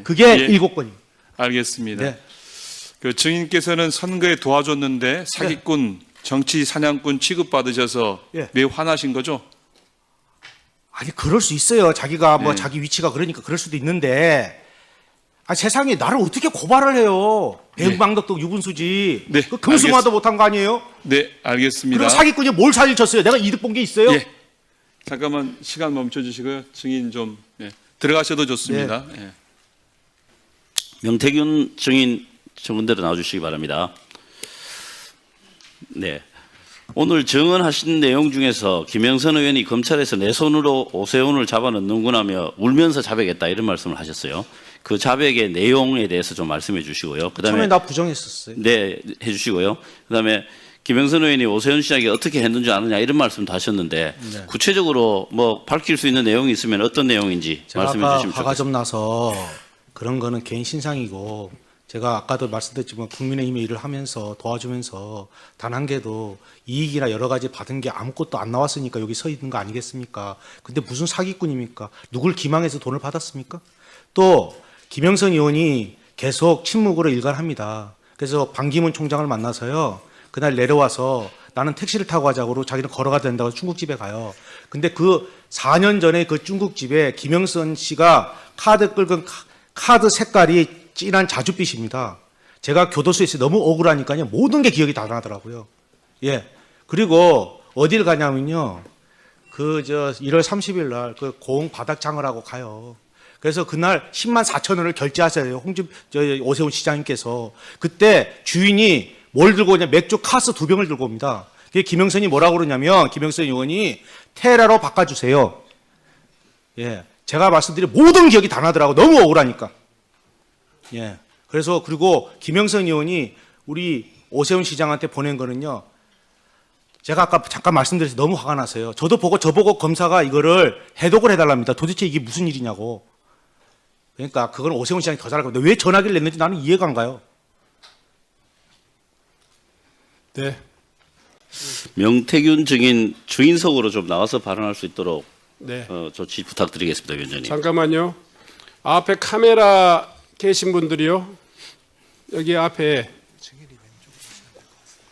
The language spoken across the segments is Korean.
그게 예. 7건입니다. 알겠습니다. 네. 그 증인께서는 선거에 도와줬는데 사기꾼, 정치 사냥꾼 취급받으셔서 예. 매우 화나신 거죠? 아니 그럴 수 있어요. 자기가 뭐 네. 자기 위치가 그러니까 그럴 수도 있는데 세상에 나를 어떻게 고발을 해요. 배후방덕도 유분수지. 네, 그 금수마도 못한 거 아니에요? 네, 알겠습니다. 그리고 사기꾼이 뭘 사기를 쳤어요? 내가 이득 본 게 있어요? 예. 잠깐만 시간 멈춰 주시고요. 증인 좀 들어가셔도 좋습니다. 예. 명태균 증인 정문대로 나와주시기 바랍니다. 네. 오늘 증언하신 내용 중에서 김영선 의원이 검찰에서 내 손으로 오세훈을 잡아넣는구나며 울면서 자백했다 이런 말씀을 하셨어요. 그 자백의 내용에 대해서 좀 말씀해 주시고요. 그다음에 처음에 나 부정했었어요. 네, 해주시고요. 그다음에 김영선 의원이 오세훈 시장이 어떻게 했는지 아느냐 이런 말씀도 하셨는데 네. 구체적으로 뭐 밝힐 수 있는 내용이 있으면 어떤 내용인지 제가 말씀해 아까 주시면 화가 좋겠습니다. 좀 나서 그런 거는 개인 신상이고 제가 아까도 말씀드렸지만 국민의힘의 일을 하면서 도와주면서 단 한 개도 이익이나 여러 가지 받은 게 아무것도 안 나왔으니까 여기 서 있는 거 아니겠습니까? 근데 무슨 사기꾼입니까? 누굴 기망해서 돈을 받았습니까? 또 김영선 의원이 계속 침묵으로 일관합니다. 그래서 반기문 총장을 만나서요. 그날 내려와서 나는 택시를 타고 가자고 자기는 걸어가야 된다고 중국집에 가요. 근데 그 4년 전에 그 중국집에 김영선 씨가 카드 긁은 카드 색깔이 진한 자줏빛입니다. 제가 교도소에서 너무 억울하니까요. 모든 게 기억이 다 나더라고요. 예. 그리고 어딜 가냐면요. 1월 30일 날 그 고흥 바닥장을 하고 가요. 그래서 그날 10만 4천 원을 결제하세요. 오세훈 시장님께서. 그때 주인이 뭘 들고 오냐. 맥주 카스 2병을 들고 옵니다. 그게 김영선이 뭐라고 그러냐면 김영선 의원이 테라로 바꿔주세요. 예. 제가 말씀드린 모든 기억이 다 나더라고. 너무 억울하니까. 예. 그래서 그리고 김영선 의원이 우리 오세훈 시장한테 보낸 거는요. 제가 아까 잠깐 말씀드려서 너무 화가 나서요. 저보고 검사가 이거를 해독을 해달랍니다. 도대체 이게 무슨 일이냐고. 그러니까 그건 오세훈 시장이 더 잘할 건데 왜 전화기를 냈는지 나는 이해가 안 가요. 네. 명태균 증인 주인석으로 좀 나와서 발언할 수 있도록 네. 조치 부탁드리겠습니다, 위원장님. 잠깐만요. 앞에 카메라 계신 분들이요. 여기 앞에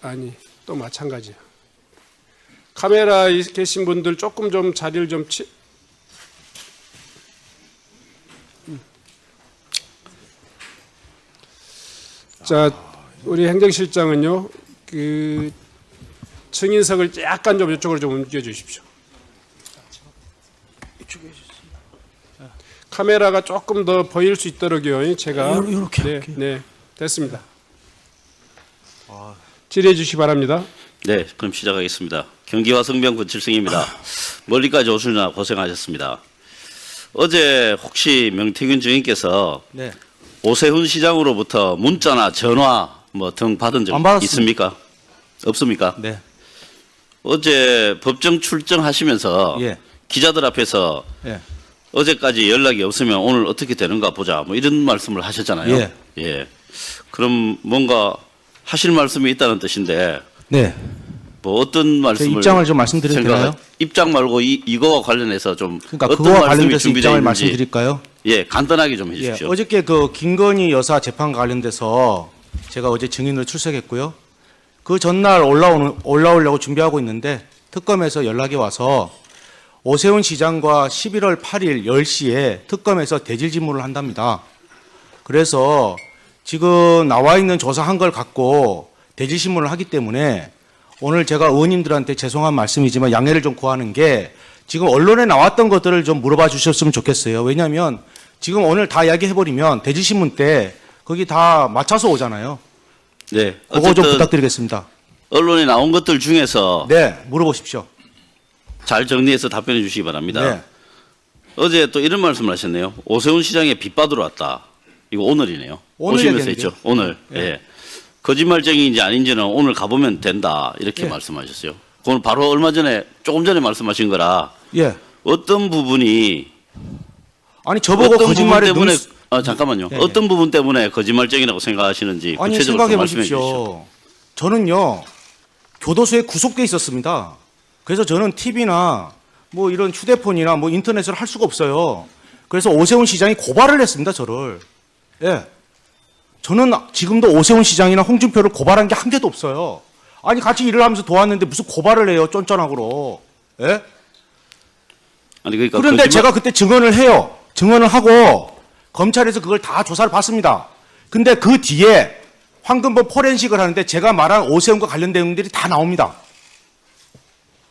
아니 또 마찬가지야. 카메라에 계신 분들 조금 좀 자리를 좀 자, 우리 행정실장은요. 그 증인석을 약간 좀 이쪽으로 좀 옮겨 주십시오. 카메라가 조금 더 보일 수 있도록요. 제가 요렇게, 네, 이렇게. 네, 됐습니다. 질의해 주시기 바랍니다. 네, 그럼 시작하겠습니다. 경기와 성병 권칠승입니다. 멀리까지 오시느라 고생하셨습니다. 어제 혹시 명태균 증인께서 네. 오세훈 시장으로부터 문자나 전화 뭐 등 받은 적 안 받았습니다. 있습니까? 없습니까? 네. 어제 법정 출정하시면서 예. 기자들 앞에서 예. 어제까지 연락이 없으면 오늘 어떻게 되는가 보자 뭐 이런 말씀을 하셨잖아요. 예. 예. 그럼 뭔가 하실 말씀이 있다는 뜻인데 네. 뭐 어떤 말씀을 입장을 좀 말씀드려도 되나요? 입장 말고 이거와 관련해서 좀 그러니까 어떤 그거와 말씀이 관련돼서 준비되어 입장을 있는지 말씀드릴까요? 예, 간단하게 좀 예, 해주십시오. 어저께 그 김건희 여사 재판 관련돼서 제가 어제 증인으로 출석했고요. 그 전날 올라오려고 준비하고 있는데 특검에서 연락이 와서 오세훈 시장과 11월 8일 10시에 특검에서 대질 질문을 한답니다. 그래서 지금 나와 있는 조사한 걸 갖고 대질 신문을 하기 때문에 오늘 제가 의원님들한테 죄송한 말씀이지만 양해를 좀 구하는 게 지금 언론에 나왔던 것들을 좀 물어봐 주셨으면 좋겠어요. 왜냐하면 지금 오늘 다 이야기해버리면 대질신문 때 거기 다 맞춰서 오잖아요. 네, 그거 좀 어쨌든 부탁드리겠습니다. 언론에 나온 것들 중에서 네, 물어보십시오. 잘 정리해서 답변해 주시기 바랍니다. 네. 어제 또 이런 말씀을 하셨네요. 오세훈 시장에 빚받으러 왔다. 이거 오늘이네요. 오늘 오시면서 얘기했는데요. 했죠. 오늘. 네. 예. 거짓말쟁이인지 아닌지는 오늘 가보면 된다. 이렇게 예. 말씀하셨어요. 그건 바로 얼마 전에 조금 전에 말씀하신 거라 예. 어떤 부분이 아니 저보고 어떤 부분 거짓말에 때문에 잠깐만요. 예, 예. 어떤 부분 때문에 거짓말쟁이라고 생각하시는지 아니 구체적으로 생각해 좀 말씀해 주십시오. 보십시오. 저는요 교도소에 구속돼 있었습니다. 그래서 저는 TV나 뭐 이런 휴대폰이나 뭐 인터넷을 할 수가 없어요. 그래서 오세훈 시장이 고발을 했습니다. 저를 예. 저는 지금도 오세훈 시장이나 홍준표를 고발한 게 한 개도 없어요. 아니 같이 일을 하면서 도왔는데 무슨 고발을 해요, 쫀쫀하고로. 예? 아니 그러니까 그런데 거짓말- 제가 그때 증언을 해요. 증언을 하고 검찰에서 그걸 다 조사를 받습니다. 근데 그 뒤에 황금범 포렌식을 하는데 제가 말한 오세훈과 관련된 내용들이 다 나옵니다.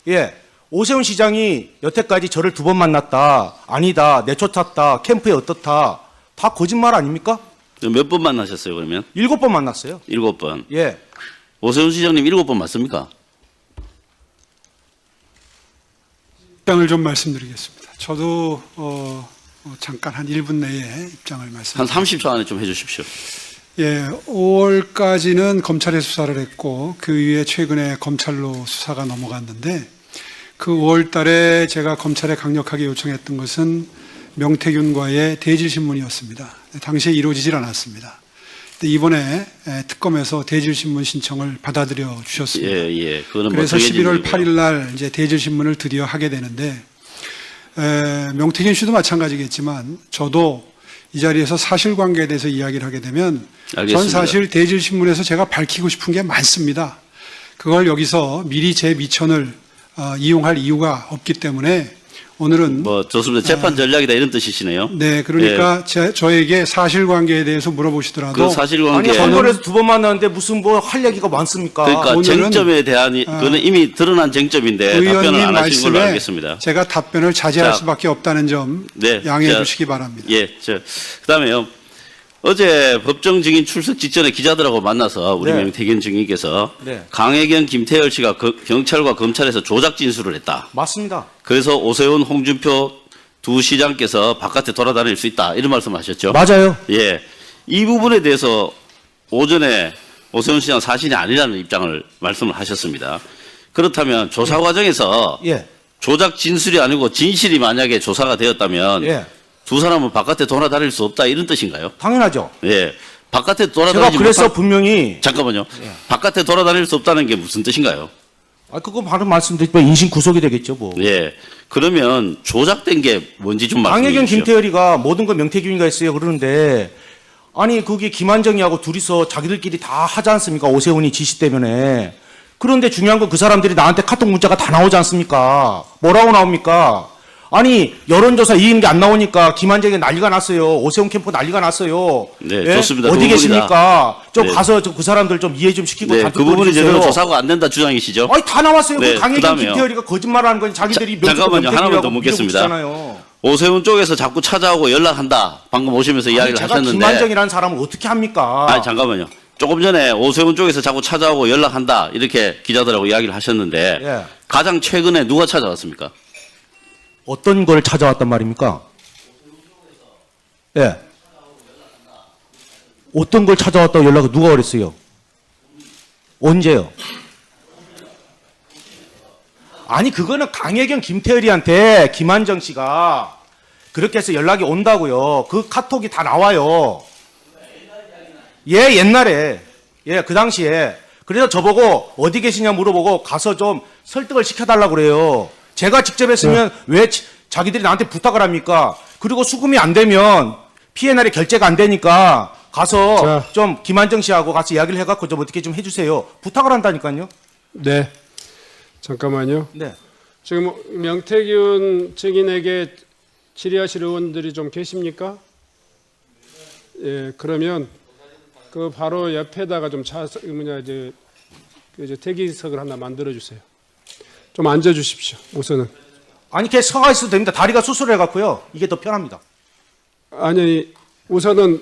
예. 오세훈 시장이 여태까지 저를 2번 만났다. 아니다. 내쫓았다. 캠프에 어떻다. 다 거짓말 아닙니까? 몇 번 만나셨어요 그러면? 7번 만났어요. 7번. 예. 오세훈 시장님 7번 맞습니까? 입장을 좀 말씀드리겠습니다. 저도 잠깐 한 1분 내에 입장을 한 말씀드립니다. 30초 안에 좀 해주십시오. 예, 5월까지는 검찰에 수사를 했고 그 이후에 최근에 검찰로 수사가 넘어갔는데 그 5월 달에 제가 검찰에 강력하게 요청했던 것은 명태균과의 대질신문이었습니다. 당시에 이루어지질 않았습니다. 근데 이번에 특검에서 대질신문 신청을 받아들여 주셨습니다. 예. 그거는 뭐 그래서 정해진 11월 일이고요. 8일 날 이제 대질신문을 드디어 하게 되는데 명태균 씨도 마찬가지겠지만 저도 이 자리에서 사실관계에 대해서 이야기를 하게 되면 알겠습니다. 전 사실 대질신문에서 제가 밝히고 싶은 게 많습니다. 그걸 여기서 미리 제 미천을 이용할 이유가 없기 때문에 오늘은 뭐 좋습니다. 재판 전략이다 이런 뜻이시네요. 네, 그러니까 저에게 사실관계에 대해서 물어보시더라도 그 사실관계 아니 선거에서 2번 만났는데 무슨 뭐 할 얘기가 많습니까? 그러니까 오늘은 쟁점에 대한 그거는 이미 드러난 쟁점인데 답변을 의원님 안 하신 걸로 말씀에 알겠습니다. 제가 답변을 자제할 자, 수밖에 없다는 점 네, 양해해 자, 주시기 바랍니다. 예, 그다음에요. 어제 법정 증인 출석 직전에 기자들하고 만나서 우리 네. 명태균 증인께서 네. 강혜경, 김태열 씨가 경찰과 검찰에서 조작 진술을 했다. 맞습니다. 그래서 오세훈, 홍준표 두 시장께서 바깥에 돌아다닐 수 있다 이런 말씀하셨죠. 맞아요. 예, 이 부분에 대해서 오전에 오세훈 시장 사실이 아니라는 입장을 말씀을 하셨습니다. 그렇다면 조사 과정에서 예. 조작 진술이 아니고 진실이 만약에 조사가 되었다면 예. 두 사람은 바깥에 돌아다닐 수 없다 이런 뜻인가요? 당연하죠. 예, 바깥에 제가 돌아다니지 그래서 못한 분명히 잠깐만요. 바깥에 돌아다닐 수 없다는 게 무슨 뜻인가요? 그거 바로 말씀드리면 인신 구속이 되겠죠, 뭐. 예, 그러면 조작된 게 뭔지 좀 말씀해 강혜경, 주십시오. 김태열이가 모든 걸 명태균이가 했어요. 그러는데 아니 그게 김한정이하고 둘이서 자기들끼리 다 하지 않습니까? 오세훈이 지시 때문에. 그런데 중요한 건 그 사람들이 나한테 카톡 문자가 다 나오지 않습니까? 뭐라고 나옵니까? 아니 여론조사 이긴 게 안 나오니까 김한정이 난리가 났어요. 오세훈 캠프 난리가 났어요. 네, 좋습니다. 그 어디 부분이다. 계십니까? 좀 네. 가서 그 사람들 좀 이해 좀 시키고 네, 그 부분이 해주세요. 제대로 조사가 안 된다 주장이시죠? 아니 다 나왔어요. 네, 그 강혜경, 그다음에요. 김태열이가 거짓말하는 건 자기들이 잠깐만요. 하나만 더 묻겠습니다. 잖아요. 오세훈 쪽에서 자꾸 찾아오고 연락한다. 방금 오시면서 이야기를 제가 하셨는데. 김한정이라는 사람을 어떻게 합니까? 아니 잠깐만요. 조금 전에 오세훈 쪽에서 자꾸 찾아오고 연락한다 이렇게 기자들하고 이야기를 하셨는데 예. 가장 최근에 누가 찾아왔습니까? 어떤 걸 찾아왔단 말입니까? 예. 어떤 걸 찾아왔다고 연락을 누가 그랬어요? 언제요? 아니 그거는 강혜경, 김태열이한테 김한정 씨가 그렇게 해서 연락이 온다고요. 그 카톡이 다 나와요. 예, 옛날에. 예, 그 당시에. 그래서 저보고 어디 계시냐 물어보고 가서 좀 설득을 시켜달라고 그래요. 제가 직접 했으면 왜 자기들이 나한테 부탁을 합니까? 그리고 수금이 안 되면 P&R이 결제가 안 되니까 가서 자. 좀 김한정 씨하고 같이 이야기를 해갖고 좀 어떻게 좀 해주세요. 부탁을 한다니까요. 네. 잠깐만요. 네. 지금 명태균 증인에게 질의하실 의원들이 좀 계십니까? 예, 그러면 그 바로 옆에다가 좀 대기석을 하나 만들어 주세요. 좀 앉아 주십시오. 우선은. 아니, 걔 서가 있어도 됩니다. 다리가 수술해갖고요. 이게 더 편합니다. 아니, 우선은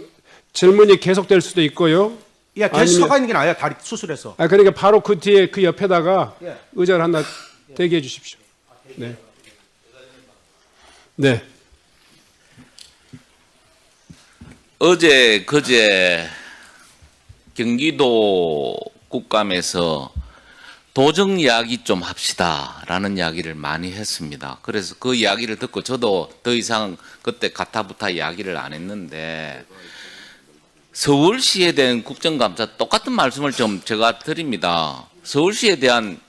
질문이 계속될 수도 있고요. 예, 걔 아니면- 서가 있는 게 나아요. 다리 수술해서. 그러니까 바로 그 뒤에 그 옆에다가 예. 의자를 하나 대기해 주십시오. 네. 네. 어제 그제 경기도 국감에서 도정 이야기 좀 합시다라는 이야기를 많이 했습니다. 그래서 그 이야기를 듣고 저도 더 이상 그때 가타부타 이야기를 안 했는데 서울시에 대한 국정감사 똑같은 말씀을 좀 제가 드립니다. 서울시에 대한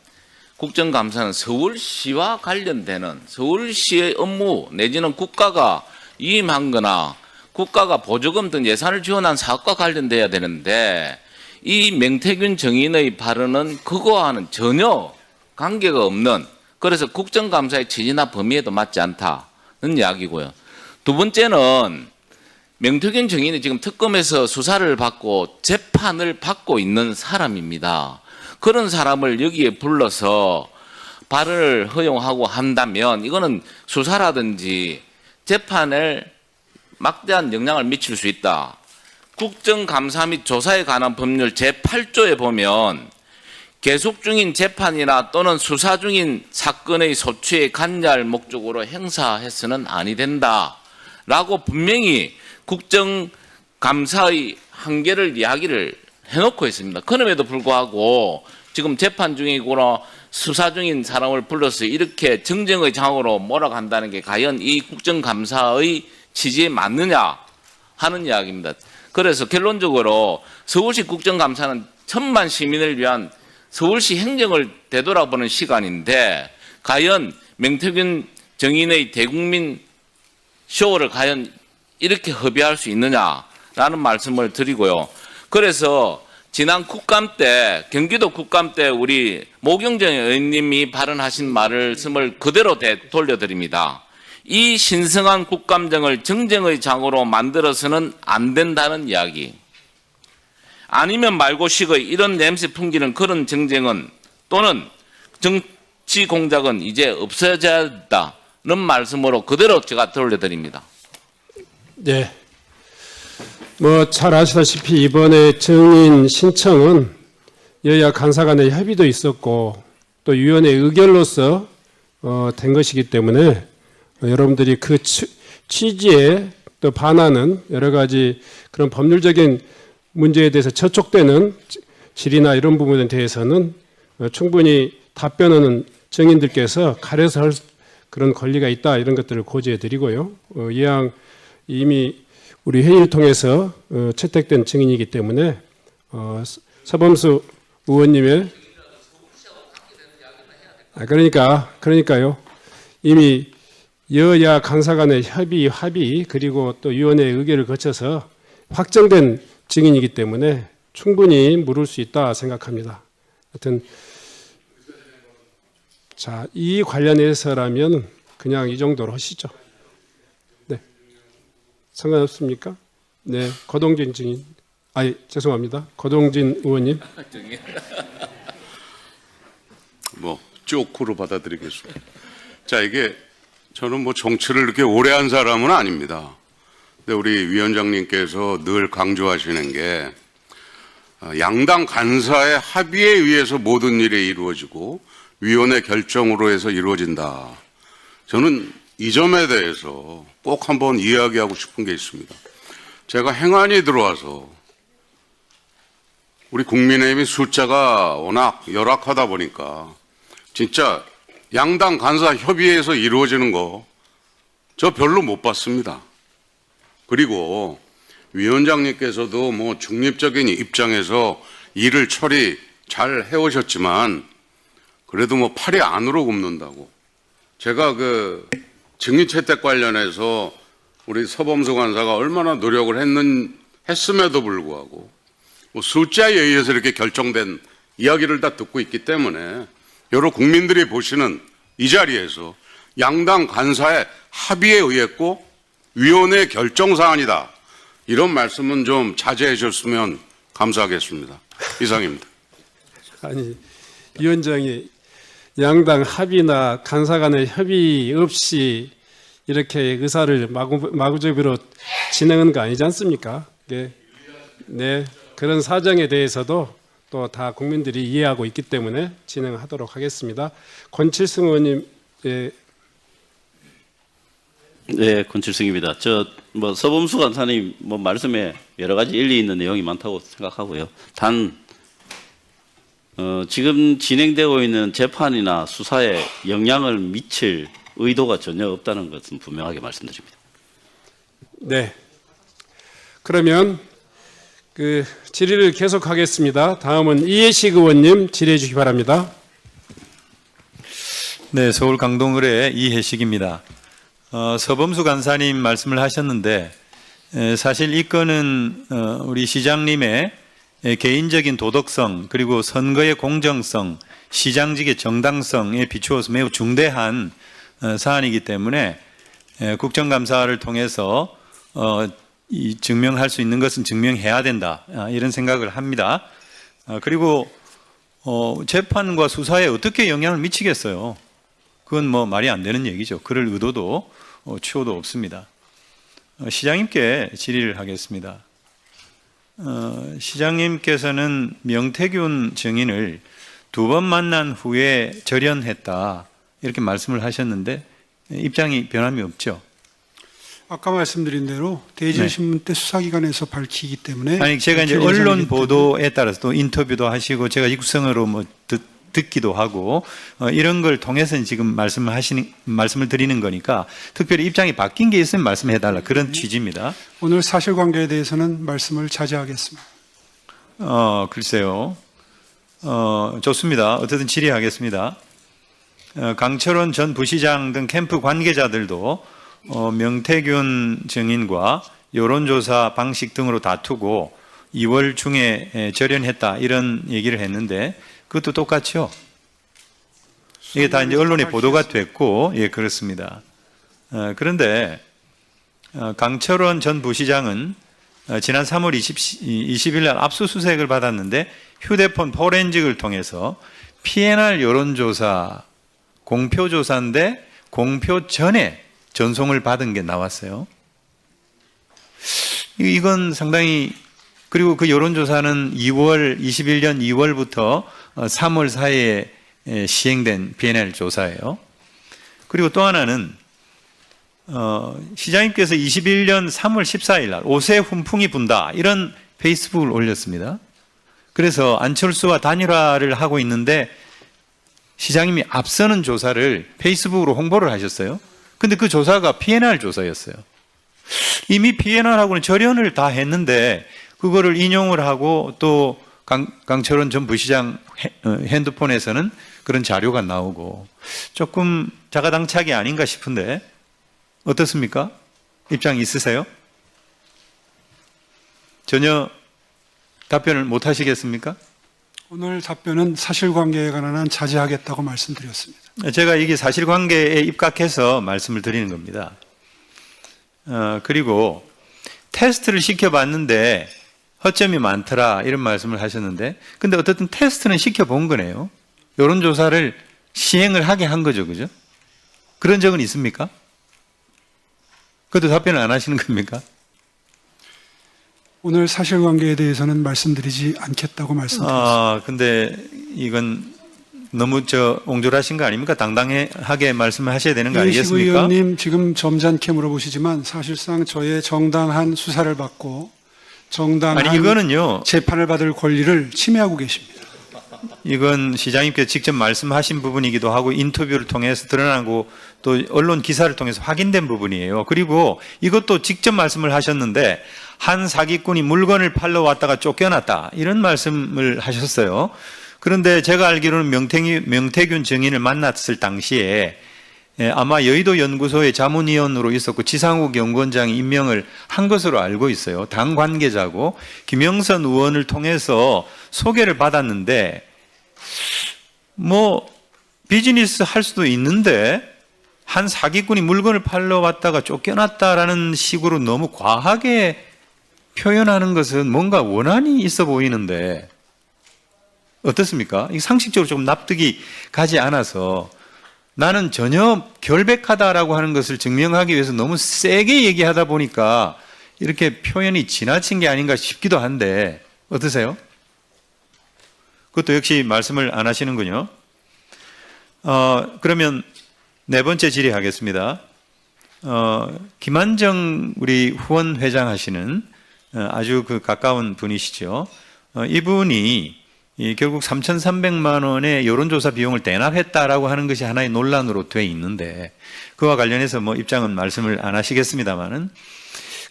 국정감사는 서울시와 관련되는 서울시의 업무 내지는 국가가 위임한 거나 국가가 보조금 등 예산을 지원한 사업과 관련돼야 되는데 이 명태균 정인의 발언은 그거와는 전혀 관계가 없는, 그래서 국정감사의 취지나 범위에도 맞지 않다는 이야기고요. 두 번째는 명태균 정인이 지금 특검에서 수사를 받고 재판을 받고 있는 사람입니다. 그런 사람을 여기에 불러서 발언을 허용하고 한다면 이거는 수사라든지 재판을 막대한 영향을 미칠 수 있다. 국정감사 및 조사에 관한 법률 제8조에 보면 계속 중인 재판이나 또는 수사 중인 사건의 소추에 관여할 목적으로 행사해서는 아니 된다라고 분명히 국정감사의 한계를 이야기를 해놓고 있습니다. 그럼에도 불구하고 지금 재판 중이거나 수사 중인 사람을 불러서 이렇게 정쟁의 장으로 몰아간다는 게 과연 이 국정감사의 취지에 맞느냐 하는 이야기입니다. 그래서 결론적으로 서울시 국정감사는 1000만 시민을 위한 서울시 행정을 되돌아보는 시간인데 과연 명태균 정인의 대국민 쇼를 과연 이렇게 허비할 수 있느냐라는 말씀을 드리고요. 그래서 지난 국감 때, 경기도 국감 때 우리 모경정 의원님이 발언하신 말씀을 그대로 돌려드립니다. 이 신성한 국감정을 정쟁의 장으로 만들어서는 안 된다는 이야기. 아니면 말고식의 이런 냄새 풍기는 그런 정쟁은 또는 정치 공작은 이제 없어져야 한다는 말씀으로 그대로 제가 돌려드립니다. 네. 뭐 잘 아시다시피 이번에 증인 신청은 여야 간사 간의 협의도 있었고 또 위원회 의결로서 된 것이기 때문에 여러분들이 그 취지에 또 반하는 여러 가지 그런 법률적인 문제에 대해서 저촉되는 질의나 이런 부분에 대해서는 충분히 답변하는 증인들께서 가려서 할 그런 권리가 있다, 이런 것들을 고지해 드리고요. 이왕 이미 우리 회의를 통해서 채택된 증인이기 때문에 서범수 의원님의 그러니까요. 이미 여야 간사 간의 합의 그리고 또 위원회 의결을 거쳐서 확정된 증인이기 때문에 충분히 물을 수 있다 생각합니다. 하여튼 자, 이 관련해서라면 그냥 이 정도로 하시죠. 네. 상관없습니까? 네. 거동진 증인. 죄송합니다. 거동진 의원님. 뭐 쪼크로 받아들이겠습니다. 자, 이게 저는 뭐 정치를 이렇게 오래 한 사람은 아닙니다. 근데 우리 위원장님께서 늘 강조하시는 게 양당 간사의 합의에 의해서 모든 일이 이루어지고 위원회 결정으로 해서 이루어진다. 저는 이 점에 대해서 꼭 한번 이야기하고 싶은 게 있습니다. 제가 행안위 들어와서 우리 국민의힘이 숫자가 워낙 열악하다 보니까 진짜 양당 간사 협의회에서 이루어지는 거 저 별로 못 봤습니다. 그리고 위원장님께서도 뭐 중립적인 입장에서 일을 처리 잘 해오셨지만 그래도 뭐 팔이 안으로 굽는다고. 제가 그 증인 채택 관련해서 우리 서범수 간사가 얼마나 노력을 했음에도 불구하고 뭐 숫자에 의해서 이렇게 결정된 이야기를 다 듣고 있기 때문에 여러 국민들이 보시는 이 자리에서 양당 간사의 합의에 의했고 위원회 결정 사안이다. 이런 말씀은 좀 자제해 주셨으면 감사하겠습니다. 이상입니다. 아니, 위원장이 양당 합의나 간사 간의 협의 없이 이렇게 의사를 마구잡이로 진행한 거 아니지 않습니까? 네, 그런 사정에 대해서도 또 다 국민들이 이해하고 있기 때문에 진행하도록 하겠습니다. 권칠승 의원님. 네, 권칠승입니다. 뭐 서범수 간사님 뭐 말씀에 여러 가지 일리 있는 내용이 많다고 생각하고요. 단 지금 진행되고 있는 재판이나 수사에 영향을 미칠 의도가 전혀 없다는 것은 분명하게 말씀드립니다. 네. 그러면 그 질의를 계속하겠습니다. 다음은 이해식 의원님 질의해 주시기 바랍니다. 네, 서울 강동을의 이해식입니다. 서범수 간사님 말씀을 하셨는데 사실 이 건은 우리 시장님의 개인적인 도덕성 그리고 선거의 공정성, 시장직의 정당성에 비추어서 매우 중대한 사안이기 때문에 국정감사를 통해서 증명할 수 있는 것은 증명해야 된다, 이런 생각을 합니다. 그리고 재판과 수사에 어떻게 영향을 미치겠어요? 그건 뭐 말이 안 되는 얘기죠. 그럴 의도도 추호도 없습니다. 시장님께 질의를 하겠습니다. 시장님께서는 명태균 증인을 2번 만난 후에 절연했다, 이렇게 말씀을 하셨는데 입장이 변함이 없죠? 아까 말씀드린 대로 대전신문 때 수사기관에서 밝히기 때문에 아니, 제가 이제 밝힐 언론 예정이기 보도에 따라서 또 인터뷰도 하시고 제가 육성으로 뭐 듣기도 하고 이런 걸 통해서 지금 말씀을 드리는 거니까 특별히 입장이 바뀐 게 있으면 말씀해달라, 그런 취지입니다. 오늘 사실관계에 대해서는 말씀을 자제하겠습니다. 글쎄요. 좋습니다. 어쨌든 질의하겠습니다. 강철원 전 부시장 등 캠프 관계자들도 명태균 증인과 여론조사 방식 등으로 다투고 2월 중에 절연했다, 이런 얘기를 했는데 그것도 똑같죠? 이게 다 이제 언론에 보도가 됐고, 예, 그렇습니다. 그런데 강철원 전 부시장은 지난 3월 20일 날 압수수색을 받았는데 휴대폰 포렌직을 통해서 PNR 여론조사 공표조사인데 공표 전에 전송을 받은 게 나왔어요. 이건 상당히, 그리고 그 여론조사는 21년 2월부터 3월 사이에 시행된 PNL 조사예요. 그리고 또 하나는 시장님께서 21년 3월 14일 날 옷에 훈풍이 분다, 이런 페이스북을 올렸습니다. 그래서 안철수와 단일화를 하고 있는데 시장님이 앞서는 조사를 페이스북으로 홍보를 하셨어요. 근데 그 조사가 PNR 조사였어요. 이미 PNR하고는 절연을 다 했는데 그거를 인용을 하고 또 강철원 전 부시장 핸드폰에서는 그런 자료가 나오고 조금 자가당착이 아닌가 싶은데 어떻습니까? 입장 있으세요? 전혀 답변을 못 하시겠습니까? 오늘 답변은 사실관계에 관한 한 자제하겠다고 말씀드렸습니다. 제가 이게 사실관계에 입각해서 말씀을 드리는 겁니다. 그리고 테스트를 시켜봤는데 허점이 많더라, 이런 말씀을 하셨는데, 근데 어쨌든 테스트는 시켜본 거네요. 여론조사를 시행을 하게 한 거죠, 그죠? 그런 적은 있습니까? 그것도 답변을 안 하시는 겁니까? 오늘 사실관계에 대해서는 말씀드리지 않겠다고 말씀드렸습니다. 근데 이건 너무 옹졸하신 거 아닙니까? 당당하게 말씀을 하셔야 되는 거 이해식 아니겠습니까? 의원님 지금 점잖게 물어보시지만 사실상 저의 정당한 수사를 받고 정당한 아니, 이거는요, 재판을 받을 권리를 침해하고 계십니다. 이건 시장님께서 직접 말씀하신 부분이기도 하고 인터뷰를 통해서 드러나고 또 언론 기사를 통해서 확인된 부분이에요. 그리고 이것도 직접 말씀을 하셨는데 한 사기꾼이 물건을 팔러 왔다가 쫓겨났다, 이런 말씀을 하셨어요. 그런데 제가 알기로는 명태균 증인을 만났을 당시에 아마 여의도 연구소의 자문위원으로 있었고 지상욱 연구원장이 임명을 한 것으로 알고 있어요. 당 관계자고 김영선 의원을 통해서 소개를 받았는데 뭐 비즈니스 할 수도 있는데 한 사기꾼이 물건을 팔러 왔다가 쫓겨났다라는 식으로 너무 과하게 표현하는 것은 뭔가 원한이 있어 보이는데 어떻습니까? 이 상식적으로 좀 납득이 가지 않아서 나는 전혀 결백하다라고 하는 것을 증명하기 위해서 너무 세게 얘기하다 보니까 이렇게 표현이 지나친 게 아닌가 싶기도 한데 어떠세요? 그것도 역시 말씀을 안 하시는군요. 그러면 네 번째 질의하겠습니다. 김한정 우리 후원 회장 하시는 아주 그 가까운 분이시죠. 이분이 결국 3,300만 원의 여론조사 비용을 대납했다라고 하는 것이 하나의 논란으로 돼 있는데 그와 관련해서 뭐 입장은 말씀을 안 하시겠습니다만은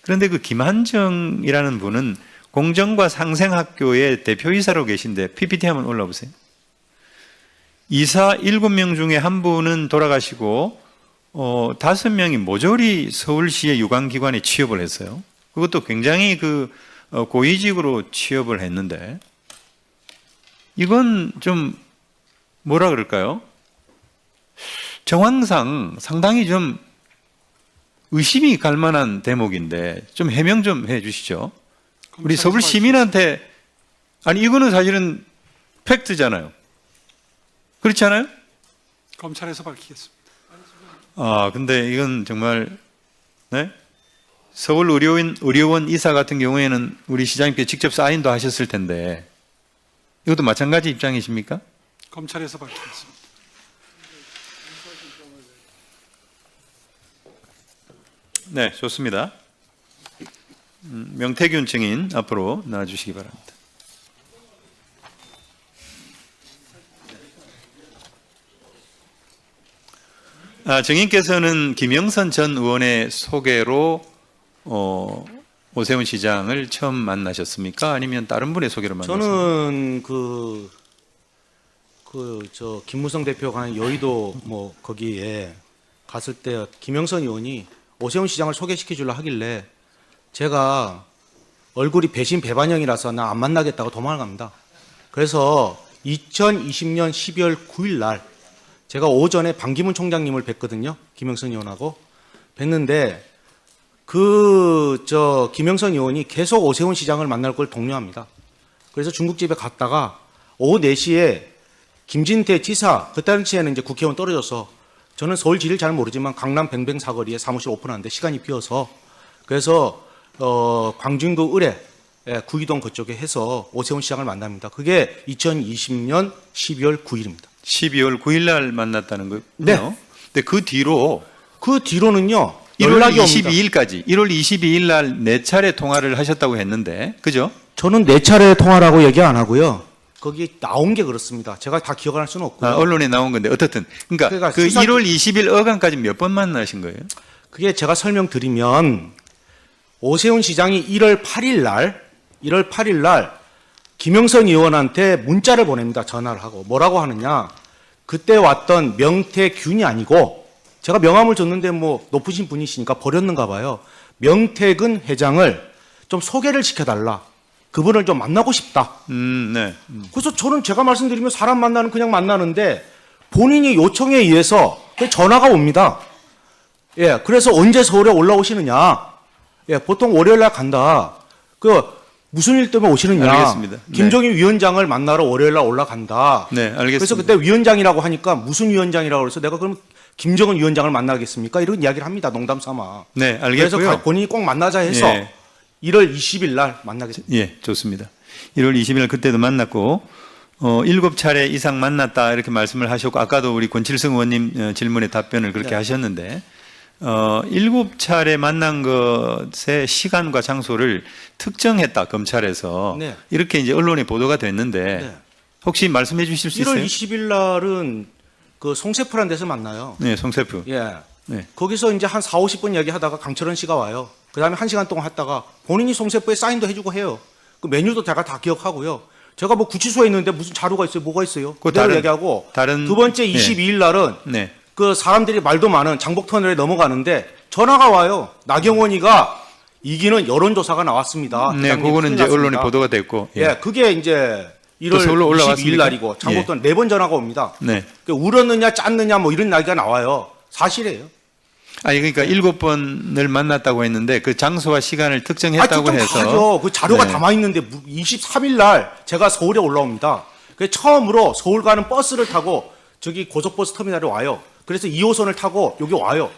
그런데 그 김한정이라는 분은 공정과 상생학교의 대표이사로 계신데 PPT 한번 올라보세요. 이사 7명 중에 한 분은 돌아가시고 5명이 모조리 서울시의 유관기관에 취업을 했어요. 그것도 굉장히 고위직으로 취업을 했는데 이건 좀 뭐라 그럴까요? 정황상 상당히 좀 의심이 갈 만한 대목인데 좀 해명 좀 해 주시죠. 우리 서울 시민한테 아니 이거는 사실은 팩트잖아요. 그렇지 않아요? 검찰에서 밝히겠습니다. 아, 근데 이건 정말 네? 서울 의료원 이사 같은 경우에는 우리 시장님께 직접 사인도 하셨을 텐데 이것도 마찬가지 입장이십니까? 검찰에서 밝히겠습니다. 네, 좋습니다. 명태균 증인 앞으로 나와주시기 바랍니다. 증인께서는 김영선 전 의원의 소개로 오세훈 시장을 처음 만나셨습니까? 아니면 다른 분의 소개로 만나셨습니까? 저는 김무성 대표가 한 여의도 뭐 거기에 갔을 때 김영선 의원이 오세훈 시장을 소개시켜 주려 하길래 제가 얼굴이 배신 배반형이라서 나 안 만나겠다고 도망을 갑니다. 그래서 2020년 12월 9일 날 제가 오전에 반기문 총장님을 뵀거든요. 김영선 의원하고 뵀는데 김영선 의원이 계속 오세훈 시장을 만날 걸 독려합니다. 그래서 중국집에 갔다가 오후 4시에 김진태 지사, 그 당시에는 이제 국회의원 떨어져서 저는 서울 지리를 잘 모르지만 강남 뱅뱅 사거리에 사무실 오픈하는데 시간이 비어서 그래서 광진구 을에 구이동 그쪽에 해서 오세훈 시장을 만납니다. 그게 2020년 12월 9일입니다. 12월 9일 날 만났다는 거요? 네. 근데 그 뒤로는요. 1월 연락이 22일까지 22일까지 1월 22일 날 4차례 통화를 하셨다고 했는데 그죠? 저는 4차례 통화라고 얘기 안 하고요. 거기 나온 게 그렇습니다. 제가 다 기억할 수는 없고요. 언론에 나온 건데 어떻든 그러니까 그 수사- 1월 20일 어간까지 몇 번 만나신 거예요? 그게 제가 설명드리면 오세훈 시장이 1월 8일 날 김영선 의원한테 문자를 보냅니다. 전화를 하고 뭐라고 하느냐? 그때 왔던 명태균이 아니고 제가 명함을 줬는데 뭐 높으신 분이시니까 버렸는가 봐요. 명태근 회장을 좀 소개를 시켜달라. 그분을 좀 만나고 싶다. 네. 그래서 저는 제가 말씀드리면 사람 만나는 그냥 만나는데 본인이 요청에 의해서 그 전화가 옵니다. 예, 그래서 언제 서울에 올라오시느냐? 예, 보통 월요일 날 간다. 무슨 일 때문에 오시느냐? 알겠습니다. 네. 김종인 위원장을 만나러 월요일 날 올라간다. 네, 알겠습니다. 그래서 그때 위원장이라고 하니까 무슨 위원장이라고 그래서 내가 그럼 김정은 위원장을 만나겠습니까? 이런 이야기를 합니다. 농담 삼아. 네, 그래서 알겠고요. 본인이 꼭 만나자 해서 예. 1월 20일 날 만나겠습니다. 예, 좋습니다. 1월 20일 그때도 만났고 7차례 이상 만났다 이렇게 말씀을 하셨고 아까도 우리 권칠성 의원님 질문에 답변을 그렇게 네. 하셨는데 7차례 만난 것의 시간과 장소를 특정했다 검찰에서 네. 이렇게 이제 언론에 보도가 됐는데 네. 혹시 말씀해 주실 수 1월 있어요? 20일 날은 그 송세프란 데서 만나요. 네, 송세프. 예. 네. 거기서 이제 한 4, 50분 얘기하다가 강철원 씨가 와요. 그 다음에 1시간 동안 했다가 본인이 송세프에 사인도 해주고 해요. 그 메뉴도 제가 다 기억하고요. 제가 뭐 구치소에 있는데 무슨 자료가 있어요? 뭐가 있어요? 그 그대로 다른- 얘기하고 다른- 두 번째 네. 22일 날은 네. 그 사람들이 말도 많은 장복터널에 넘어가는데 전화가 와요. 나경원이가 이기는 여론조사가 나왔습니다. 네, 회장님 그거는 큰일 이제 언론에 났습니다. 보도가 됐고. 예, 그게 이제 1월 서울로 22일 올라왔습니까? 날이고 장복터널 4번 전화가 옵니다. 네. 울었느냐 짰느냐 뭐 이런 이야기가 나와요. 사실이에요. 아니 그러니까 7번을 만났다고 했는데 그 장소와 시간을 특정했다고 좀 해서 다르죠. 그 자료가 네. 담아 있는데 23일 날 제가 서울에 올라옵니다. 그래서 처음으로 서울 가는 버스를 타고 저기 고속버스 터미널에 와요. 그래서 2호선을 타고 여기 와요.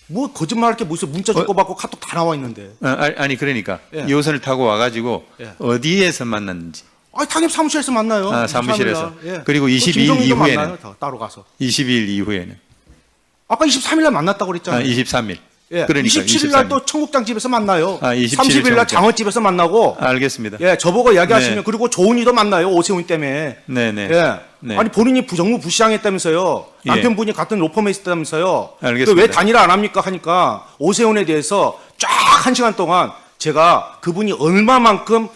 뭐 거짓말할 게 무슨 문자 주고받고 카톡 다 나와 있는데. 아니 그러니까 예. 2호선을 타고 와가지고 예. 어디에서 만났는지 당연히 사무실에서 만나요. 아, 사무실에서. 23일 날. 예. 그리고 그 22일 김종인도 이후에는? 만나요, 다 따로 가서. 20일 이후에는 아까 23일 날 만났다고 그랬잖아요. 23일. 예. 그러니까 27일 날 또 청국장 집에서 만나요. 27일 30일 날 청국장. 장어집에서 만나고. 알겠습니다. 예, 저보고 이야기하시면 네. 그리고 조은이도 만나요. 오세훈 때문에. 네네. 예. 네. 아니 본인이 정무 부시장했다면서요. 예. 남편분이 같은 로펌에 있었다면서요. 알겠습니다. 왜 단일화 안 합니까 하니까 오세훈에 대해서 쫙 1시간 동안 제가 그분이 얼마만큼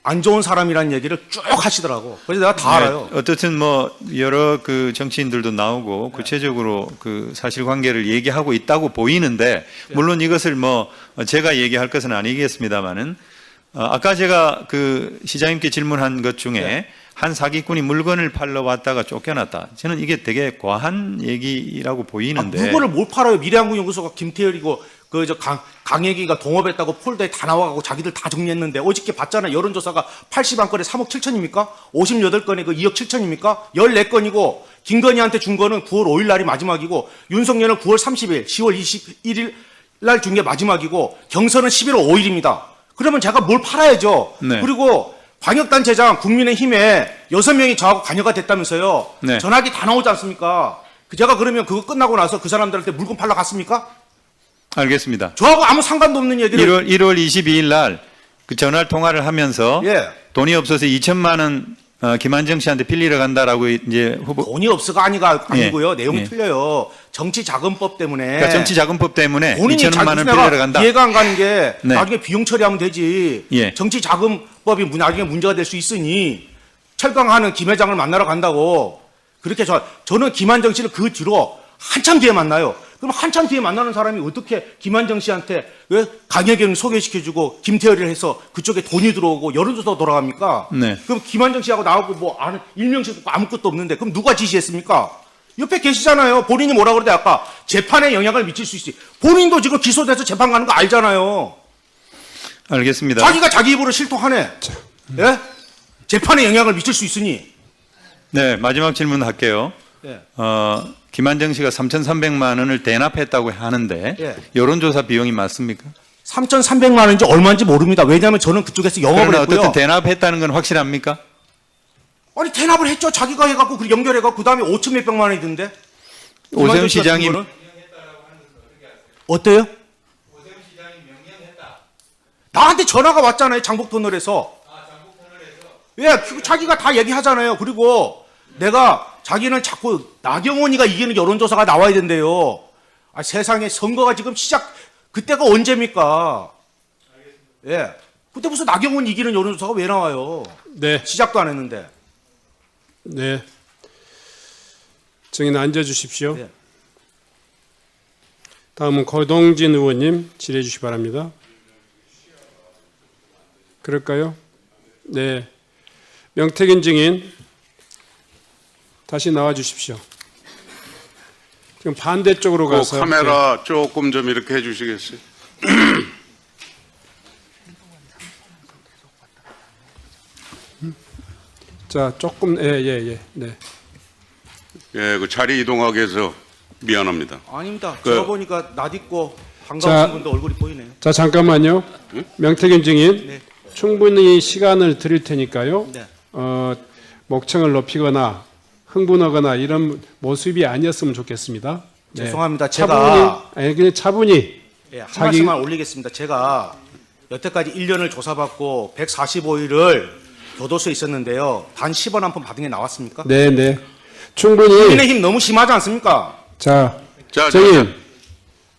안 좋은 사람이라는 얘기를 쭉 하시더라고. 그래서 내가 다 알아요. 네, 어떻든 뭐 여러 그 정치인들도 나오고 구체적으로 그 사실관계를 얘기하고 있다고 보이는데 물론 이것을 뭐 제가 얘기할 것은 아니겠습니다만은 아까 제가 그 시장님께 질문한 것 중에 한 사기꾼이 물건을 팔러 왔다가 쫓겨났다. 저는 이게 되게 과한 얘기라고 보이는데. 물건을 못 팔아요. 미래한국연구소가 김태열이고 강혜기가 동업했다고 폴더에 다 나와가고 자기들 다 정리했는데 어저께 봤잖아요. 여론조사가 81건에 3억 7천입니까? 58건에 그 2억 7천입니까? 14건이고 김건희한테 준 거는 9월 5일 날이 마지막이고 윤석열은 9월 30일, 10월 21일 날 준 게 마지막이고 경선은 11월 5일입니다. 그러면 제가 뭘 팔아야죠. 네. 그리고 광역단체장 국민의힘에 6명이 저하고 관여가 됐다면서요. 네. 전화기 다 나오지 않습니까? 제가 그러면 그거 끝나고 나서 그 사람들한테 물건 팔러 갔습니까? 알겠습니다. 저하고 아무 상관도 없는 얘기를 1월 22일 날 그 전화 통화를 하면서 예. 돈이 없어서 2천만 원 김한정 씨한테 빌리러 간다라고 이제 후보 돈이 없어가 아니고요. 내용이 예. 틀려요. 정치자금법 때문에 그러니까 정치자금법 때문에 본인이 2천만 원 자기 빌리러 간다. 이해가 안 가는 게 네. 나중에 비용 처리하면 되지. 예. 정치자금법이 나중에 문제가 될 수 있으니 철강하는 김 회장을 만나러 간다고 그렇게 저는 김한정 씨를 그 뒤로 한참 뒤에 만나요. 그럼 한참 뒤에 만나는 사람이 어떻게 김한정 씨한테 왜 강혜경을 소개시켜주고 김태열이를 해서 그쪽에 돈이 들어오고 여론조사가 돌아갑니까? 네. 그럼 김한정 씨하고 나하고 뭐 아는 일명식 아무것도 없는데 그럼 누가 지시했습니까? 옆에 계시잖아요. 본인이 뭐라 그러대 아까 재판에 영향을 미칠 수 있지. 본인도 지금 기소돼서 재판 가는 거 알잖아요. 알겠습니다. 자기가 자기 입으로 실토하네. 예? 재판에 영향을 미칠 수 있으니. 네, 마지막 질문 할게요. 예. 김한정 씨가 3,300만 원을 대납했다고 하는데 예. 여론조사 비용이 맞습니까? 3,300만 원인지 얼마인지 모릅니다. 왜냐하면 저는 그쪽에서 영업을 그러나 했고요. 어쨌든 대납했다는 건 확실합니까? 아니 대납을 했죠. 자기가 해갖고 그 연결해갖고 그 다음에 5천 몇백만 원이던데. 오세훈 시장님 어때요? 나한테 전화가 왔잖아요. 장복터널에서. 예, 자기가 다 얘기하잖아요. 그리고 내가 자기는 자꾸 나경원이가 이기는 여론조사가 나와야 된대요. 아, 세상에 선거가 지금 그때가 언제입니까? 예. 그때 무슨 나경원 이기는 여론조사가 왜 나와요? 네, 시작도 안 했는데. 네. 증인 앉아 주십시오. 네. 다음은 고동진 의원님 질의해 주시기 바랍니다. 그럴까요? 네. 명태균 증인 다시 나와 주십시오. 지금 반대쪽으로 그 가서 카메라 조금 좀 이렇게 해주시겠어요? 자, 조금 네. 예, 그 자리 이동하게 해서 미안합니다. 아닙니다. 그- 제가 보니까 낯익고 자. 반가우신 분도 얼굴이 보이네요. 자, 잠깐만요. 명태균 증인 네. 충분히 시간을 드릴 테니까요. 네. 목청을 높이거나 흥분하거나 이런 모습이 아니었으면 좋겠습니다. 네. 죄송합니다. 그냥 차분히 예, 한 자기- 말씀만 올리겠습니다. 제가 여태까지 1년을 조사받고 145일을 교도소에 있었는데요. 단 10원 한 푼 받은 게 나왔습니까? 네. 충분히 국민의힘 너무 심하지 않습니까? 자, 자, 증인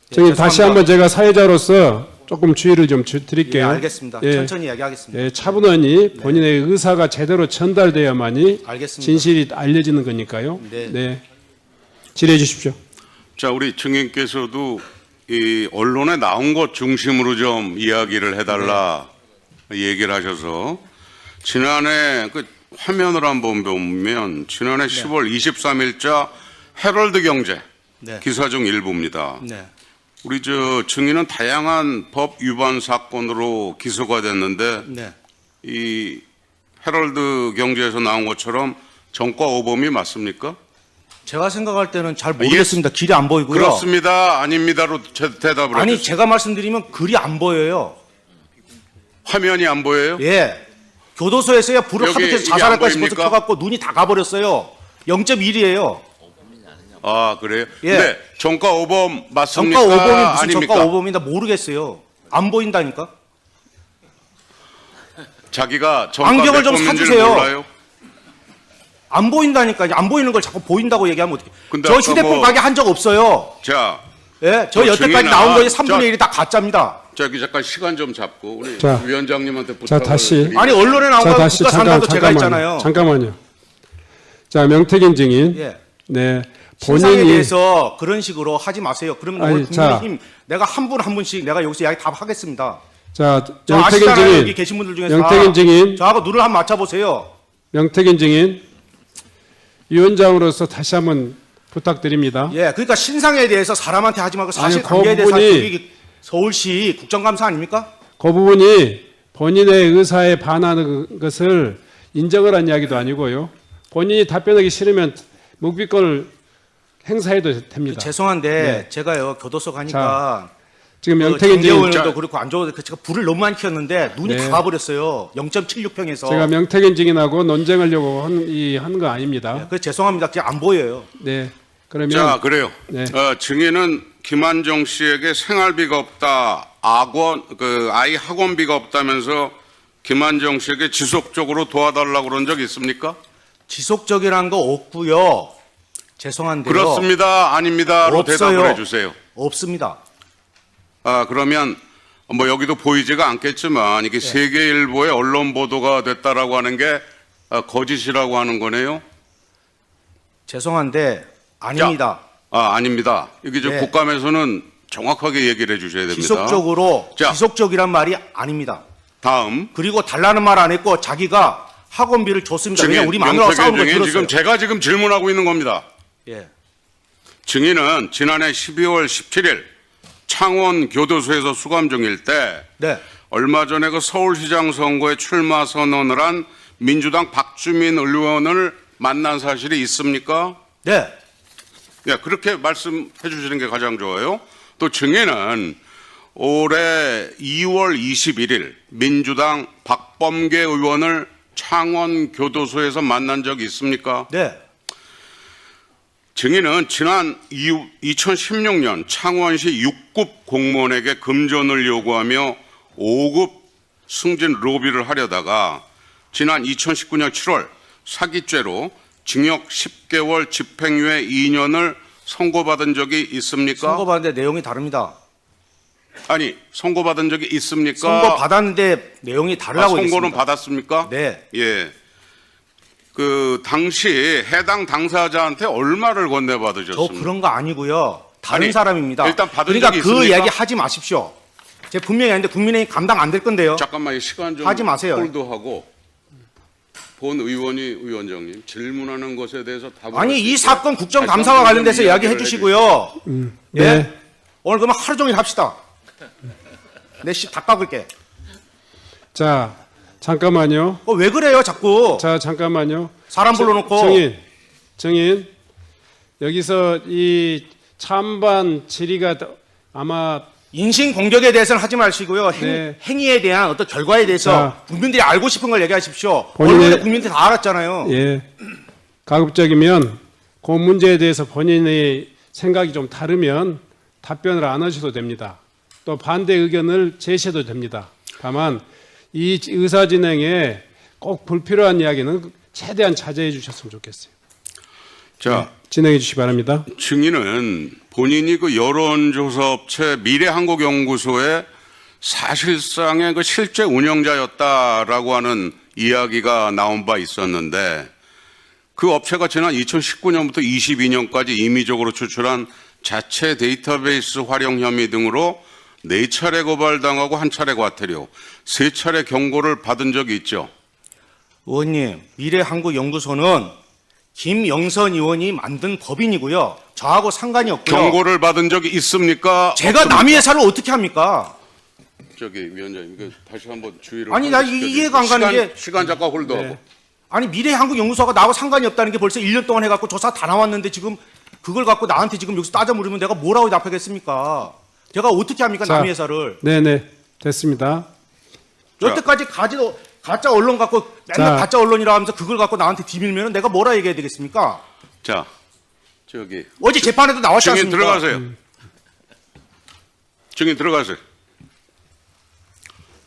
다시 죄송합니다. 한번 제가 사회자로서 조금 주의를 좀 예, 드릴게요. 알겠습니다. 예. 천천히 이야기하겠습니다. 예, 차분하니 본인의 의사가 제대로 전달돼야만이 알겠습니다. 진실이 알려지는 거니까요. 네. 질의해 주십시오. 자, 우리 증인께서도 이 언론에 나온 것 중심으로 좀 이야기를 해달라 얘기를 하셔서 지난해 그 화면을 한번 보면 지난해 10월 23일자 헤럴드 경제 네. 기사 중 일부입니다. 네. 우리 저 증인은 다양한 법 위반 사건으로 기소가 됐는데 네. 이 헤럴드 경제에서 나온 것처럼 정과 오범이 맞습니까? 제가 생각할 때는 잘 모르겠습니다. 길이 안 보이고요. 그렇습니다. 아닙니다로 대답을 아니, 해주세요. 제가 말씀드리면 글이 안 보여요. 화면이 안 보여요? 예. 교도소에서야 불을 여기 하도 켜서 이게 자살할까 안 싶어서 보입니까? 켜갖고 눈이 다 가버렸어요. 0.1이에요. 아, 그래요? 예. 네. 정과 오범 맞습니까? 정가 5범이 무슨 아닙니까? 정가 5범이다 모르겠어요. 안 보인다니까. 자기가 정가 안경을 몇 좀 범인지를 사주세요. 몰라요? 안 보인다니까. 안 보이는 걸 자꾸 보인다고 얘기하면 어떡해. 근데 저 아까 휴대폰 뭐- 가게 한 적 없어요. 자, 예, 저 그 여태까지 증인아, 나온 거에 3분의 1이 다 가짜입니다. 저기 잠깐 시간 좀 잡고 우리 자, 위원장님한테 자, 부탁을 다시. 드리겠습니다. 아니 언론에 나온 자, 거 다시 국가 산다도 제가 있잖아요. 잠깐만요. 자, 명태균 증인. 예. 네. 신상에 본인이 대해서 그런 식으로 하지 마세요. 그러면 아니, 오늘 자. 국민의힘 내가 한 분 한 분씩 내가 여기서 이야기 다 하겠습니다. 자, 저 명태균 아시잖아요. 여기 증인. 계신 분들 중에서 명태균 증인. 저하고 눈을 한번 맞춰보세요. 명태균 증인. 위원장으로서 다시 한번 부탁드립니다. 예, 그러니까 신상에 대해서 사람한테 하지 말고 사실 아니, 그 관계에 대해서 부분이- 여기 서울시 국정감사 아닙니까? 그 부분이 본인의 의사에 반하는 것을 인정을 한 이야기도 아니고요. 본인이 답변하기 싫으면 묵비권을 행사해도 됩니다. 죄송한데 네. 제가요 교도소 가니까 지금 그 명태균 증인, 장재원도 그렇고 안 좋아도 제가 불을 너무 많이 켰는데 눈이 네. 다 가버렸어요. 0.76평에서. 제가 명태균 증인하고 논쟁하려고 하는 거 아닙니다. 그래서 죄송합니다. 그냥 안 보여요. 네. 그러면 자, 그래요. 네. 증인은 김한정 씨에게 생활비가 없다, 아이 학원비가 없다면서 김한정 씨에게 지속적으로 도와달라고 그런 적 있습니까? 지속적이라는 거 없고요. 죄송한데요. 그렇습니다, 아닙니다로 없어요. 대답을 해주세요. 없습니다. 그러면 뭐 여기도 보이지가 않겠지만 이게 세계일보의 언론 보도가 됐다라고 하는 게 거짓이라고 하는 거네요. 죄송한데 아닙니다. 아닙니다. 이게 저 네. 국감에서는 정확하게 얘기를 해주셔야 됩니다. 지속적으로 자. 지속적이란 말이 아닙니다. 다음 그리고 달라는 말 안 했고 자기가 학원비를 줬습니다. 왜냐 우리 마누라가 명태균 싸우는 거 증인 들었어요. 제가 지금 질문하고 있는 겁니다. 예. 증인은 지난해 12월 17일 창원 교도소에서 수감 중일 때 네. 얼마 전에 그 서울시장 선거에 출마 선언을 한 민주당 박주민 의원을 만난 사실이 있습니까? 네. 예, 그렇게 말씀해 주시는 게 가장 좋아요. 또 증인은 올해 2월 21일 민주당 박범계 의원을 창원 교도소에서 만난 적이 있습니까? 네. 증인은 지난 2016년 창원시 6급 공무원에게 금전을 요구하며 5급 승진 로비를 하려다가 지난 2019년 7월 사기죄로 징역 10개월 집행유예 2년을 선고받은 적이 있습니까? 선고받는데 내용이 다릅니다. 아니, 선고받은 적이 있습니까? 선고받았는데 내용이 다르다고 선고는 했습니다. 받았습니까? 네. 예. 그 당시 해당 당사자한테 얼마를 건네받으셨습니까? 저 그런 거 아니고요. 다른 아니, 사람입니다. 일단 받은 그러니까 적이 그 있습니까? 이야기 하지 마십시오. 제가 분명히 했는데 국민의힘 감당 안 될 건데요. 잠깐만 시간 좀 하지 마세요. 홀드하고 본 의원이 위원장님 질문하는 것에 대해서 답을 아니 할수 이 있도록 사건 국정감사와 다시 한번 관련돼서 이야기를 이야기해 주시고요. 예? 네. 오늘 그러면 하루 종일 합시다. 내 씨 다 깎을게. 자, 잠깐만요. 왜 그래요 자꾸. 자, 잠깐만요. 사람 불러놓고. 증인. 여기서 이 찬반 질의가 아마 인신 공격에 대해서는 하지 마시고요. 네. 행위에 대한 어떤 결과에 대해서 자. 국민들이 알고 싶은 걸 얘기하십시오. 본인의- 언론에 국민들이 다 알았잖아요. 예. 가급적이면 그 문제에 대해서 본인의 생각이 좀 다르면 답변을 안 하셔도 됩니다. 또 반대 의견을 제시해도 됩니다. 다만 이 의사 진행에 꼭 불필요한 이야기는 최대한 자제해 주셨으면 좋겠어요. 자, 진행해 주시기 바랍니다. 증인은 본인이 그 여론조사 업체 미래한국연구소의 사실상의 그 실제 운영자였다라고 하는 이야기가 나온 바 있었는데 그 업체가 지난 2019년부터 22년까지 임의적으로 추출한 자체 데이터베이스 활용 혐의 등으로 4차례 고발당하고 1차례 과태료, 3차례 경고를 받은 적이 있죠. 의원님, 미래한국연구소는 김영선 의원이 만든 법인이고요. 저하고 상관이 없고요. 경고를 받은 적이 있습니까? 제가 남의 회사를 어떻게 합니까? 저기 위원장님, 이거 다시 한번 주의를. 아니, 나 시켜주세요. 이해가 안 가는 게- 시간 잠깐 홀드하고. 네. 아니 미래한국연구소가 나하고 상관이 없다는 게 벌써 1년 동안 해갖고 조사 다 나왔는데 지금 그걸 갖고 나한테 지금 여기서 따져 물으면 내가 뭐라고 답하겠습니까? 제가 어떻게 합니까 자. 남의 회사를? 네네. 됐습니다. 자. 여태까지 가짜 언론 갖고 맨날 자. 가짜 언론이라 하면서 그걸 갖고 나한테 뒤밀면 내가 뭐라 얘기해야 되겠습니까? 자, 저기 어제 재판에도 나왔지 증인 않습니까? 들어가세요. 증인 들어가세요.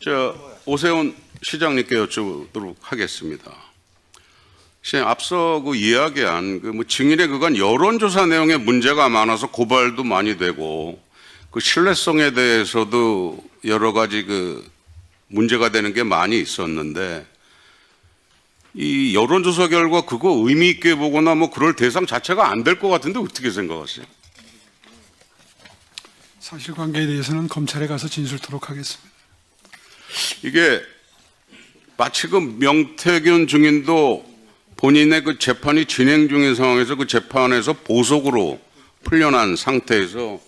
저 오세훈 시장님께 여쭤보도록 하겠습니다. 시장님, 앞서 그 이야기한 그 뭐 증인의 그간 여론조사 내용에 문제가 많아서 고발도 많이 되고 그 신뢰성에 대해서도 여러 가지 그 문제가 되는 게 많이 있었는데 이 여론조사 결과 그거 의미 있게 보거나 뭐 그럴 대상 자체가 안 될 것 같은데 어떻게 생각하세요? 사실관계에 대해서는 검찰에 가서 진술토록 하겠습니다. 이게 마치 그 명태균 증인도 본인의 그 재판이 진행 중인 상황에서 그 재판에서 보석으로 풀려난 상태에서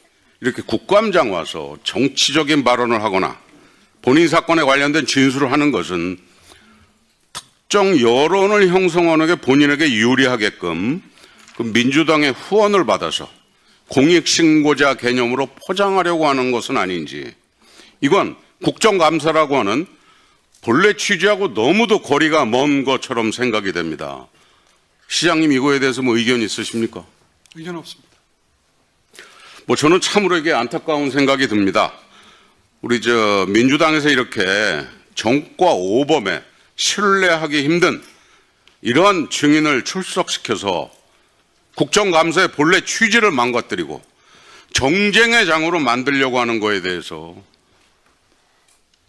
이렇게 국감장 와서 정치적인 발언을 하거나 본인 사건에 관련된 진술을 하는 것은 특정 여론을 형성하는 게 본인에게 유리하게끔 그 민주당의 후원을 받아서 공익신고자 개념으로 포장하려고 하는 것은 아닌지, 이건 국정감사라고 하는 본래 취지하고 너무도 거리가 먼 것처럼 생각이 됩니다. 시장님, 이거에 대해서 뭐 의견 있으십니까? 의견 없습니다. 뭐 저는 참으로 이게 안타까운 생각이 듭니다. 우리 민주당에서 이렇게 정과 오범에 신뢰하기 힘든 이러한 증인을 출석시켜서 국정감사의 본래 취지를 망가뜨리고 정쟁의 장으로 만들려고 하는 거에 대해서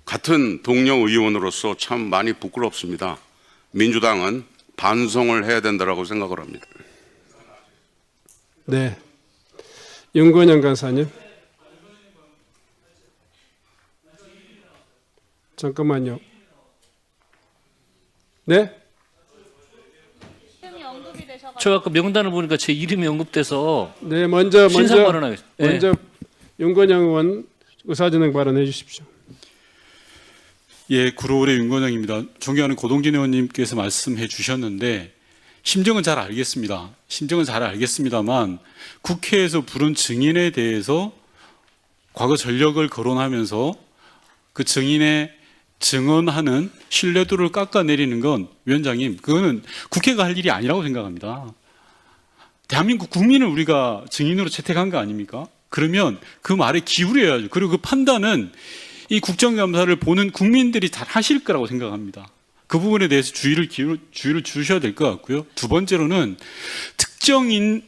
같은 동료 의원으로서 참 많이 부끄럽습니다. 민주당은 반성을 해야 된다고 생각을 합니다. 네. 윤건영 간사님. 잠깐만요. 네? 저 아까 명단을 보니까 제 이름이 언급돼서 네, 먼저 신상 발언하겠습니다. 네. 먼저 윤건영 의원 의사진행 발언해 주십시오. 예, 구로울의 윤건영입니다. 존경하는 고동진 의원님께서 말씀해 주셨는데 심정은 잘 알겠습니다. 심정은 잘 알겠습니다만 국회에서 부른 증인에 대해서 과거 전력을 거론하면서 그 증인의 증언하는 신뢰도를 깎아내리는 건 위원장님, 그거는 국회가 할 일이 아니라고 생각합니다. 대한민국 국민을 우리가 증인으로 채택한 거 아닙니까? 그러면 그 말에 기울여야죠. 그리고 그 판단은 이 국정감사를 보는 국민들이 잘 하실 거라고 생각합니다. 그 부분에 대해서 주의를 주셔야 될 것 같고요. 두 번째로는 특정인,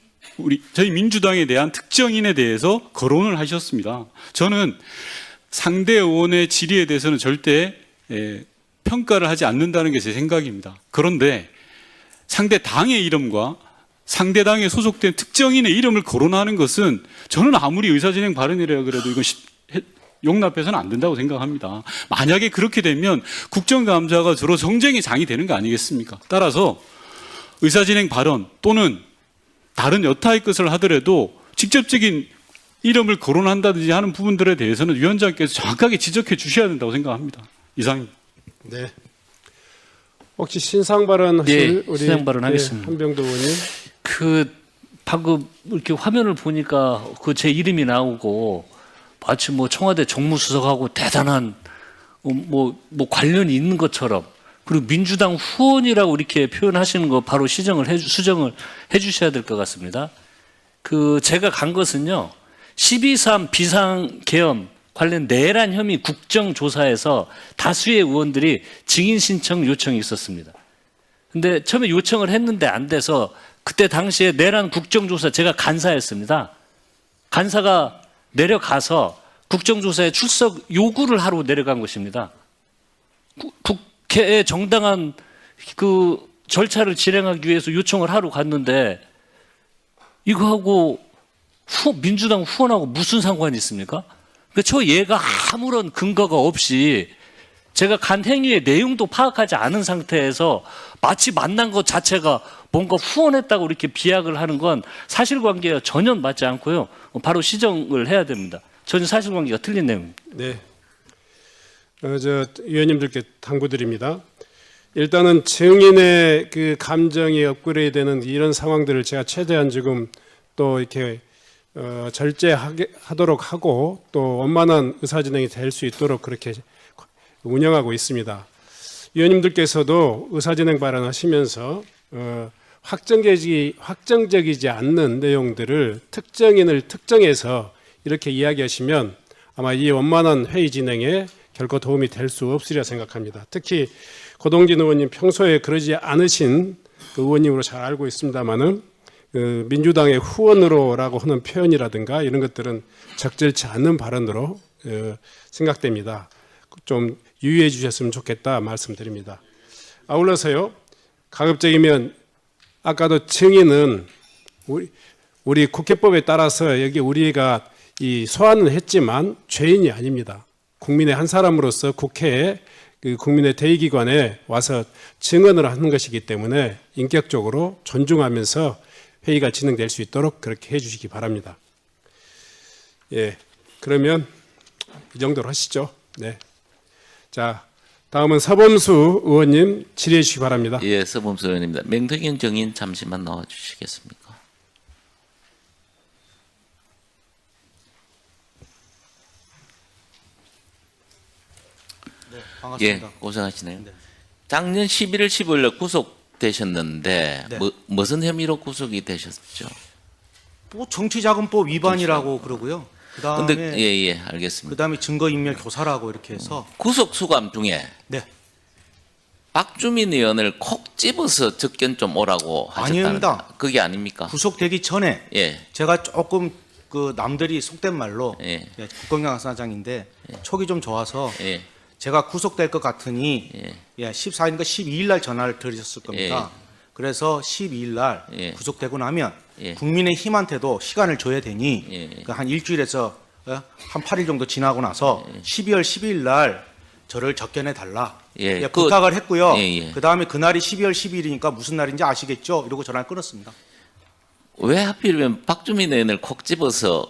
저희 민주당에 대한 특정인에 대해서 거론을 하셨습니다. 저는 상대 의원의 질의에 대해서는 절대 평가를 하지 않는다는 게 제 생각입니다. 그런데 상대 당의 이름과 상대 당에 소속된 특정인의 이름을 거론하는 것은 저는 아무리 의사진행 발언이라 그래도 이건 용납해서는 안 된다고 생각합니다. 만약에 그렇게 되면 국정감사가 주로 정쟁의 장이 되는 거 아니겠습니까? 따라서 의사진행 발언 또는 다른 여타의 것을 하더라도 직접적인 이름을 거론한다든지 하는 부분들에 대해서는 위원장께서 정확하게 지적해 주셔야 된다고 생각합니다. 이상입니다. 네. 혹시 신상 발언하실 네, 신상 발언하겠습니다. 한병도 의원님. 방금 이렇게 화면을 보니까 제 이름이 나오고 마치 청와대 정무수석하고 대단한 관련이 있는 것처럼, 그리고 민주당 후원이라고 이렇게 표현하시는 거 바로 수정을 해주셔야 될 것 같습니다. 제가 간 것은요, 12.3 비상계엄 관련 내란 혐의 국정조사에서 다수의 의원들이 증인 신청 요청이 있었습니다. 근데 처음에 요청을 했는데 안 돼서 그때 당시에 내란 국정조사 제가 간사였습니다. 간사가 내려가서 국정조사에 출석 요구를 하러 내려간 것입니다. 국회의 정당한 절차를 진행하기 위해서 요청을 하러 갔는데 이거하고 민주당 후원하고 무슨 상관이 있습니까? 저 얘가 아무런 근거가 없이 제가 간 행위의 내용도 파악하지 않은 상태에서 마치 만난 것 자체가 뭔가 후원했다고 이렇게 비약을 하는 건 사실관계와 전혀 맞지 않고요. 바로 시정을 해야 됩니다. 전혀 사실관계가 틀린 내용입니다. 네. 위원님들께 당부드립니다. 일단은 증인의 감정이 업그레이드되는 이런 상황들을 제가 최대한 지금 또 이렇게 절제하도록 하고 또 원만한 의사진행이 될 수 있도록 그렇게 운영하고 있습니다. 위원님들께서도 의사진행 발언하시면서 확정적이지 않는 내용들을 특정인을 특정해서 이렇게 이야기하시면 아마 이 원만한 회의 진행에 결코 도움이 될 수 없으리라 생각합니다. 특히 고동진 의원님 평소에 그러지 않으신 그 의원님으로 잘 알고 있습니다만은 그 민주당의 후원으로라고 하는 표현이라든가 이런 것들은 적절치 않는 발언으로 생각됩니다. 좀 유의해 주셨으면 좋겠다 말씀드립니다. 아울러서요, 가급적이면 아까도 증인은 우리 국회법에 따라서 여기 우리가 이 소환은 했지만 죄인이 아닙니다. 국민의 한 사람으로서 국회에 그 국민의 대의기관에 와서 증언을 하는 것이기 때문에 인격적으로 존중하면서 회의가 진행될 수 있도록 그렇게 해주시기 바랍니다. 예, 그러면 이 정도로 하시죠. 네. 자, 다음은 서범수 의원님 질의해 주시기 바랍니다. 예, 서범수 의원입니다. 명태균 정인 잠시만 나와 주시겠습니까? 네, 예, 반갑습니다. 고생하시네요. 네. 작년 11월 15일에 구속되셨는데 네. 무슨 혐의로 구속이 되셨죠? 뭐 정치자금법 위반이라고 그러고요. 근데 그다음에 예, 알겠습니다. 그다음에 증거인멸 교사라고 이렇게 해서 구속 수감 중에 네. 박주민 의원을 콕 집어서 접견 좀 오라고 하셨다는 아닙니다. 그게 아닙니까? 구속되기 전에 예. 제가 조금 그 남들이 속된 말로 예. 국정감사장인데 촉이 좀 좋아서 예. 제가 구속될 것 같으니 예. 14일인가 12일 날 전화를 드렸을 겁니다. 그래서 12일 날 예. 구속되고 나면 예. 국민의힘한테도 시간을 줘야 되니 예. 그 한 일주일에서 한 8일 정도 지나고 나서 12월 12일 날 저를 접견해 달라. 예. 예, 부탁을 했고요. 예. 그다음에 그날이 12월 12일이니까 무슨 날인지 아시겠죠? 이러고 전화를 끊었습니다. 왜 하필이면 박주민 의원을 콕 집어서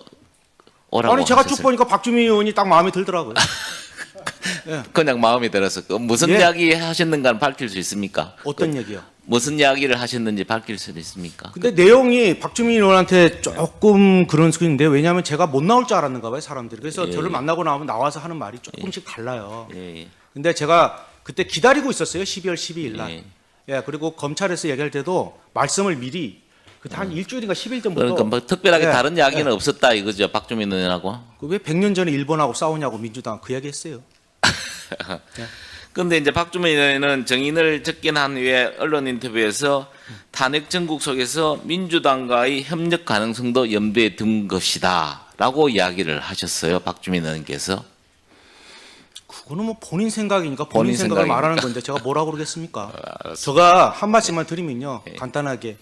오라고 아니 제가 쭉 하셨어요? 보니까 박주민 의원이 딱 마음에 들더라고요. 그냥 마음에 들어서 무슨 예. 이야기 하셨는가는 밝힐 수 있습니까? 어떤 얘기요? 무슨 이야기를 하셨는지 밝힐 수 있습니까? 근데 내용이 박주민 의원한테 조금 그런 소리인데 왜냐하면 제가 못 나올 줄 알았는가 봐요 사람들이. 그래서 예. 저를 만나고 나오면 나와서 하는 말이 조금씩 달라요. 예. 근데 제가 그때 기다리고 있었어요. 12월 12일 날. 예. 예, 그리고 검찰에서 얘기할 때도 말씀을 미리 그때 한 일주일인가 10일 전부터 그러니까 뭐 특별하게 예, 다른 이야기는 없었다 이거죠, 박주민 의원하고. 왜 100년 전에 일본하고 싸우냐고 민주당 그 이야기 했어요. 그런데 이제 박주민 의원은 정인을 접견한 후에 언론 인터뷰에서 탄핵 정국 속에서 민주당과의 협력 가능성도 염두에 둔 것이다라고 이야기를 하셨어요, 박주민 의원께서. 그거는 뭐 본인 생각이니까 본인 본인 생각을 생각이니까. 말하는 건데 제가 뭐라고 그러겠습니까? 제가 한 말씀만 드리면요. 예. 간단하게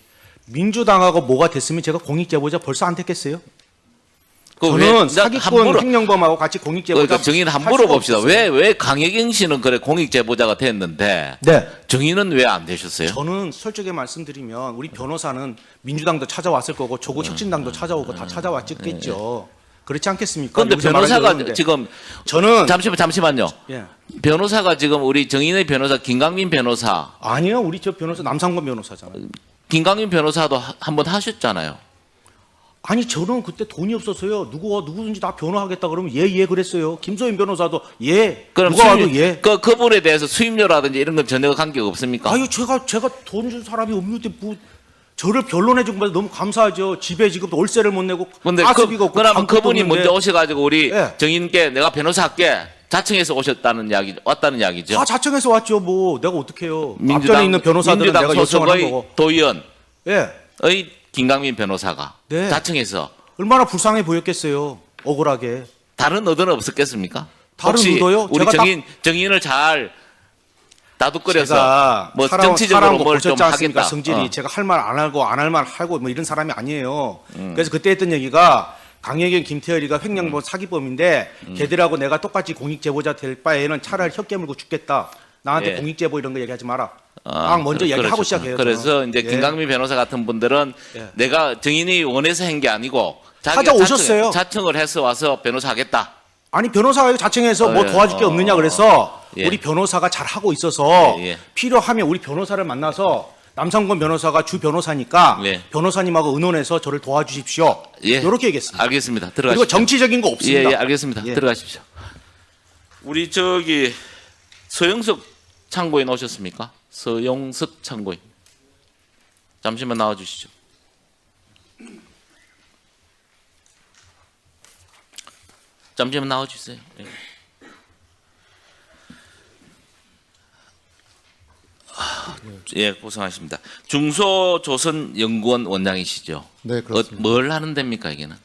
민주당하고 뭐가 됐으면 제가 공익제보자 벌써 안 됐겠어요? 그 저는 왜- 사기꾼 함부로- 행령범하고 같이 공익제보자 그러니까 정인 할 함부로 수가 봅시다. 없었어요. 왜 강혜경 씨는 그래 공익 제보자가 됐는데 네. 정인은 왜 안 되셨어요? 저는 솔직히 말씀드리면 우리 변호사는 민주당도 찾아왔을 거고 조국 혁신당도 찾아오고 다 찾아왔겠죠. 그렇지 않겠습니까? 그런데 여기서 말하는 변호사가 건데. 지금 저는 잠시만요. 예. 변호사가 지금 우리 정인의 변호사 김강민 변호사, 아니요. 우리 저 변호사 남상권 변호사잖아요. 김강민 변호사도 한번 하셨잖아요. 아니 저는 그때 돈이 없어서요. 누구든지 다 변호하겠다 그러면 예 그랬어요. 김소연 변호사도 예. 그럼 누가 와도 예. 그분에 대해서 수임료라든지 이런 건 전혀 관계가 없습니까? 아유 제가 돈 준 사람이 없는데 뭐 저를 변론해 준 거에 너무 감사하죠. 집에 지금 월세를 못 내고 근데 가스비가 없고 그러면 방법도 그분이 없는데 먼저 오셔가지고 우리 예. 정인께 내가 변호사 할게 자청해서 왔다는 이야기죠. 다 자청해서 왔죠. 뭐 내가 어떻게 해요. 앞전에 민주당 있는 변호사들은 민주당 내가 요청을 한 소속의 거고. 도의원의 예. 김강민 변호사가 네. 자청해서 얼마나 불쌍해 보였겠어요. 억울하게. 다른 의도는 없었겠습니까? 다른 혹시 의도요? 우리 제가 정인을 잘 다독거려서 제가 뭐 사람 정치적으로 거 뭘 좀 보셨지 않습니까? 하겠다. 성질이 제가 할 말 안 하고 안 할 말 하고 뭐 이런 사람이 아니에요. 그래서 그때 했던 얘기가 강혜경, 김태열이가 횡령범 사기범인데 걔들하고 내가 똑같이 공익제보자 될 바에는 차라리 혀 깨물고 죽겠다. 나한테 예. 공익제보 이런 거 얘기하지 마라. 딱 먼저 얘기하고 그렇죠. 시작해요. 그래서 저는. 이제 예. 김강민 변호사 같은 분들은 예. 내가 정인이 원해서 한 게 아니고 자기가 찾아오셨어요. 자청을 해서 와서 변호사 하겠다. 아니 변호사가 자청해서 뭐 예. 도와줄 게 없느냐 그래서 예. 우리 변호사가 잘 하고 있어서 예, 예. 필요하면 우리 변호사를 만나서 남상권 변호사가 주 변호사니까 예. 변호사님하고 의논해서 저를 도와주십시오. 예. 이렇게 얘기했습니다. 알겠습니다. 그리고 들어가십시오. 정치적인 거 없습니다. 예, 알겠습니다. 예. 들어가십시오. 우리 서영석 참고인 오셨습니까? 서영석 참고인. 잠시만 나와 주시죠. 잠시만 나와 주세요. 예. 예, 고생하십니다. 중소조선연구원 원장이시죠? 네, 그렇습니다. 뭘 하는 데입니까 이게는?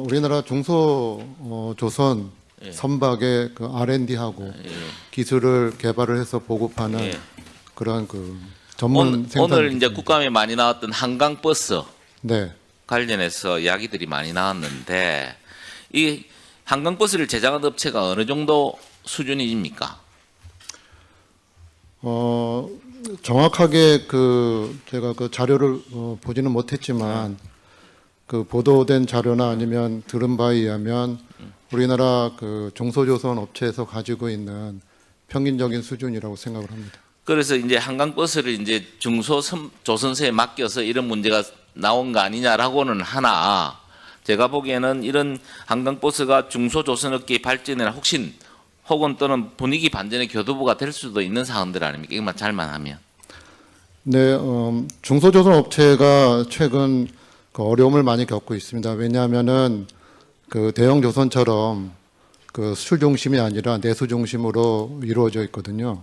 우리나라 중소조선 예. 선박의 그 R&D하고 예. 기술을 개발을 해서 보급하는 예. 그러한 그 전문 생산. 오늘 이제 국감에 많이 나왔던 한강버스 네, 관련해서 이야기들이 많이 나왔는데 이 한강버스를 제작한 업체가 어느 정도 수준입니까? 정확하게 제가 그 자료를 보지는 못했지만 그 보도된 자료나 아니면 들은 바에 의하면 우리나라 그 중소조선 업체에서 가지고 있는 평균적인 수준이라고 생각을 합니다. 그래서 이제 한강버스를 이제 중소조선사에 맡겨서 이런 문제가 나온 거 아니냐라고는 하나, 제가 보기에는 이런 한강버스가 중소조선업계의 발전이나 혹은 또는 분위기 반전의 교두보가 될 수도 있는 사항들 아닙니까? 이것만 잘만 하면. 네, 중소조선 업체가 최근 그 어려움을 많이 겪고 있습니다. 왜냐하면은 그 대형 조선처럼 그 수출 중심이 아니라 내수 중심으로 이루어져 있거든요.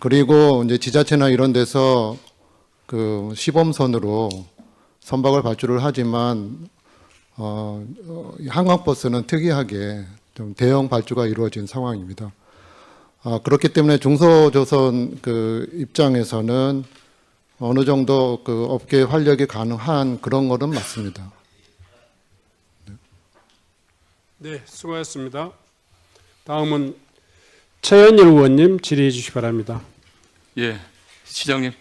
그리고 이제 지자체나 이런 데서 그 시범선으로 선박을 발주를 하지만 한강버스는 특이하게 좀 대형 발주가 이루어진 상황입니다. 그렇기 때문에 중소조선 그 입장에서는 어느 정도 그 업계 활력이 가능한 그런 거는 맞습니다. 네, 수고하셨습니다. 다음은 최현일 의원님 질의해 주시기 바랍니다. 예, 시장님.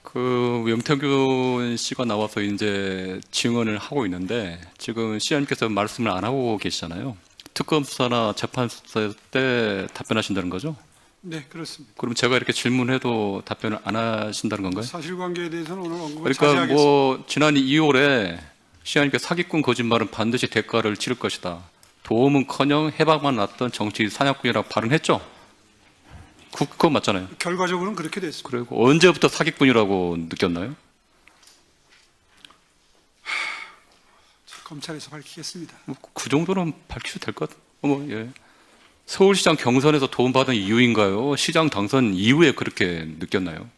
그 명태균 씨가 나와서 이제 증언을 하고 있는데 지금 시장님께서 말씀을 안 하고 계시잖아요. 특검 수사나 재판 수사 때 답변하신다는 거죠? 네, 그렇습니다. 그럼 제가 이렇게 질문해도 답변을 안 하신다는 건가요? 사실관계에 대해서는 오늘 언급을 그러니까 자제하겠습니다. 뭐 지난 2월에 시장님께 사기꾼 거짓말은 반드시 대가를 치를 것이다. 도움은커녕 해방만 났던 정치 사냥꾼이라고 발언했죠. 그거 맞잖아요. 결과적으로는 그렇게 됐습니다. 그리고 언제부터 사기꾼이라고 느꼈나요? 검찰에서 밝히겠습니다. 그 정도는 밝히셔도 될 것 같아요. 예. 서울시장 경선에서 도움받은 이유인가요? 시장 당선 이후에 그렇게 느꼈나요?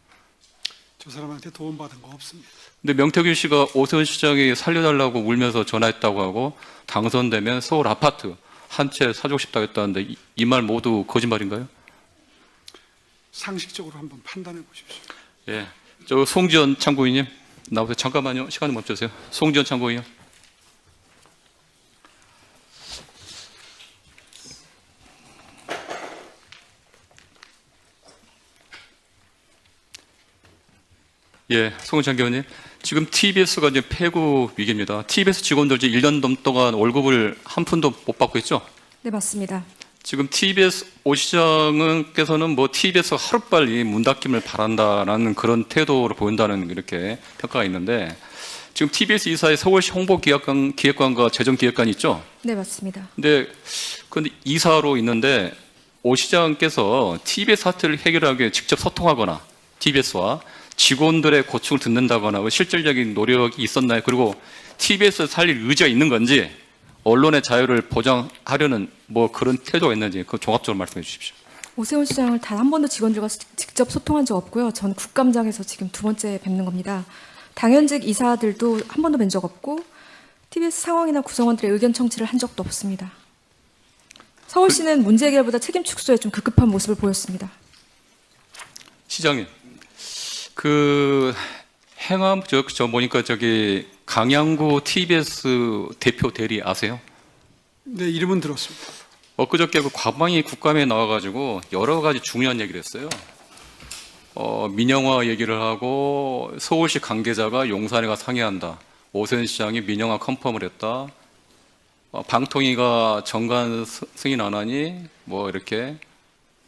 저 사람한테 도움받은 거 없습니다. 근데 명태균 씨가 오세훈 시장이 살려달라고 울면서 전화했다고 하고 당선되면 서울 아파트 한 채 사주고 싶다고 했다는데 이 말 모두 거짓말인가요? 상식적으로 한번 판단해 보십시오. 예. 저 송지연 참고인님 나오세요. 잠깐만요. 시간을 멈춰주세요. 송지연 참고인요. 예, 송은찬 교원님. 지금 TBS가 이제 폐구 위기입니다. TBS 직원들 이제 1년 동안 월급을 한 푼도 못 받고 있죠? 네, 맞습니다. 지금 TBS 오 시장께서는 뭐 TBS가 하루빨리 문 닫힘을 바란다라는 그런 태도를 보인다는 이렇게 평가가 있는데 지금 TBS 이사의 서울시 홍보기획관과 재정기획관이 있죠? 네, 맞습니다. 근데 이사로 있는데 오 시장께서 TBS 사태를 해결하기 위해 직접 소통하거나 TBS와 직원들의 고충을 듣는다거나 실질적인 노력이 있었나요? 그리고 TBS 살릴 의지가 있는 건지 언론의 자유를 보장하려는 뭐 그런 태도가 있는지 그 종합적으로 말씀해 주십시오. 오세훈 시장을 단 한 번도 직원들과 직접 소통한 적 없고요. 전 국감장에서 지금 두 번째 뵙는 겁니다. 당연직 이사들도 한 번도 뵌 적 없고 TBS 상황이나 구성원들의 의견 청취를 한 적도 없습니다. 서울시는 문제 해결보다 책임 축소에 좀 급급한 모습을 보였습니다. 시장님, 그 행암 저 보니까 저기 강양구 TBS 대표 대리 아세요? 네, 이름은 들었습니다. 엊그저께 그 과방위 국감에 나와가지고 여러 가지 중요한 얘기를 했어요. 민영화 얘기를 하고 서울시 관계자가 용산에 가 상의한다. 오세훈 시장이 민영화 컨펌을 했다. 방통위가 정관 승인 안 하니 뭐 이렇게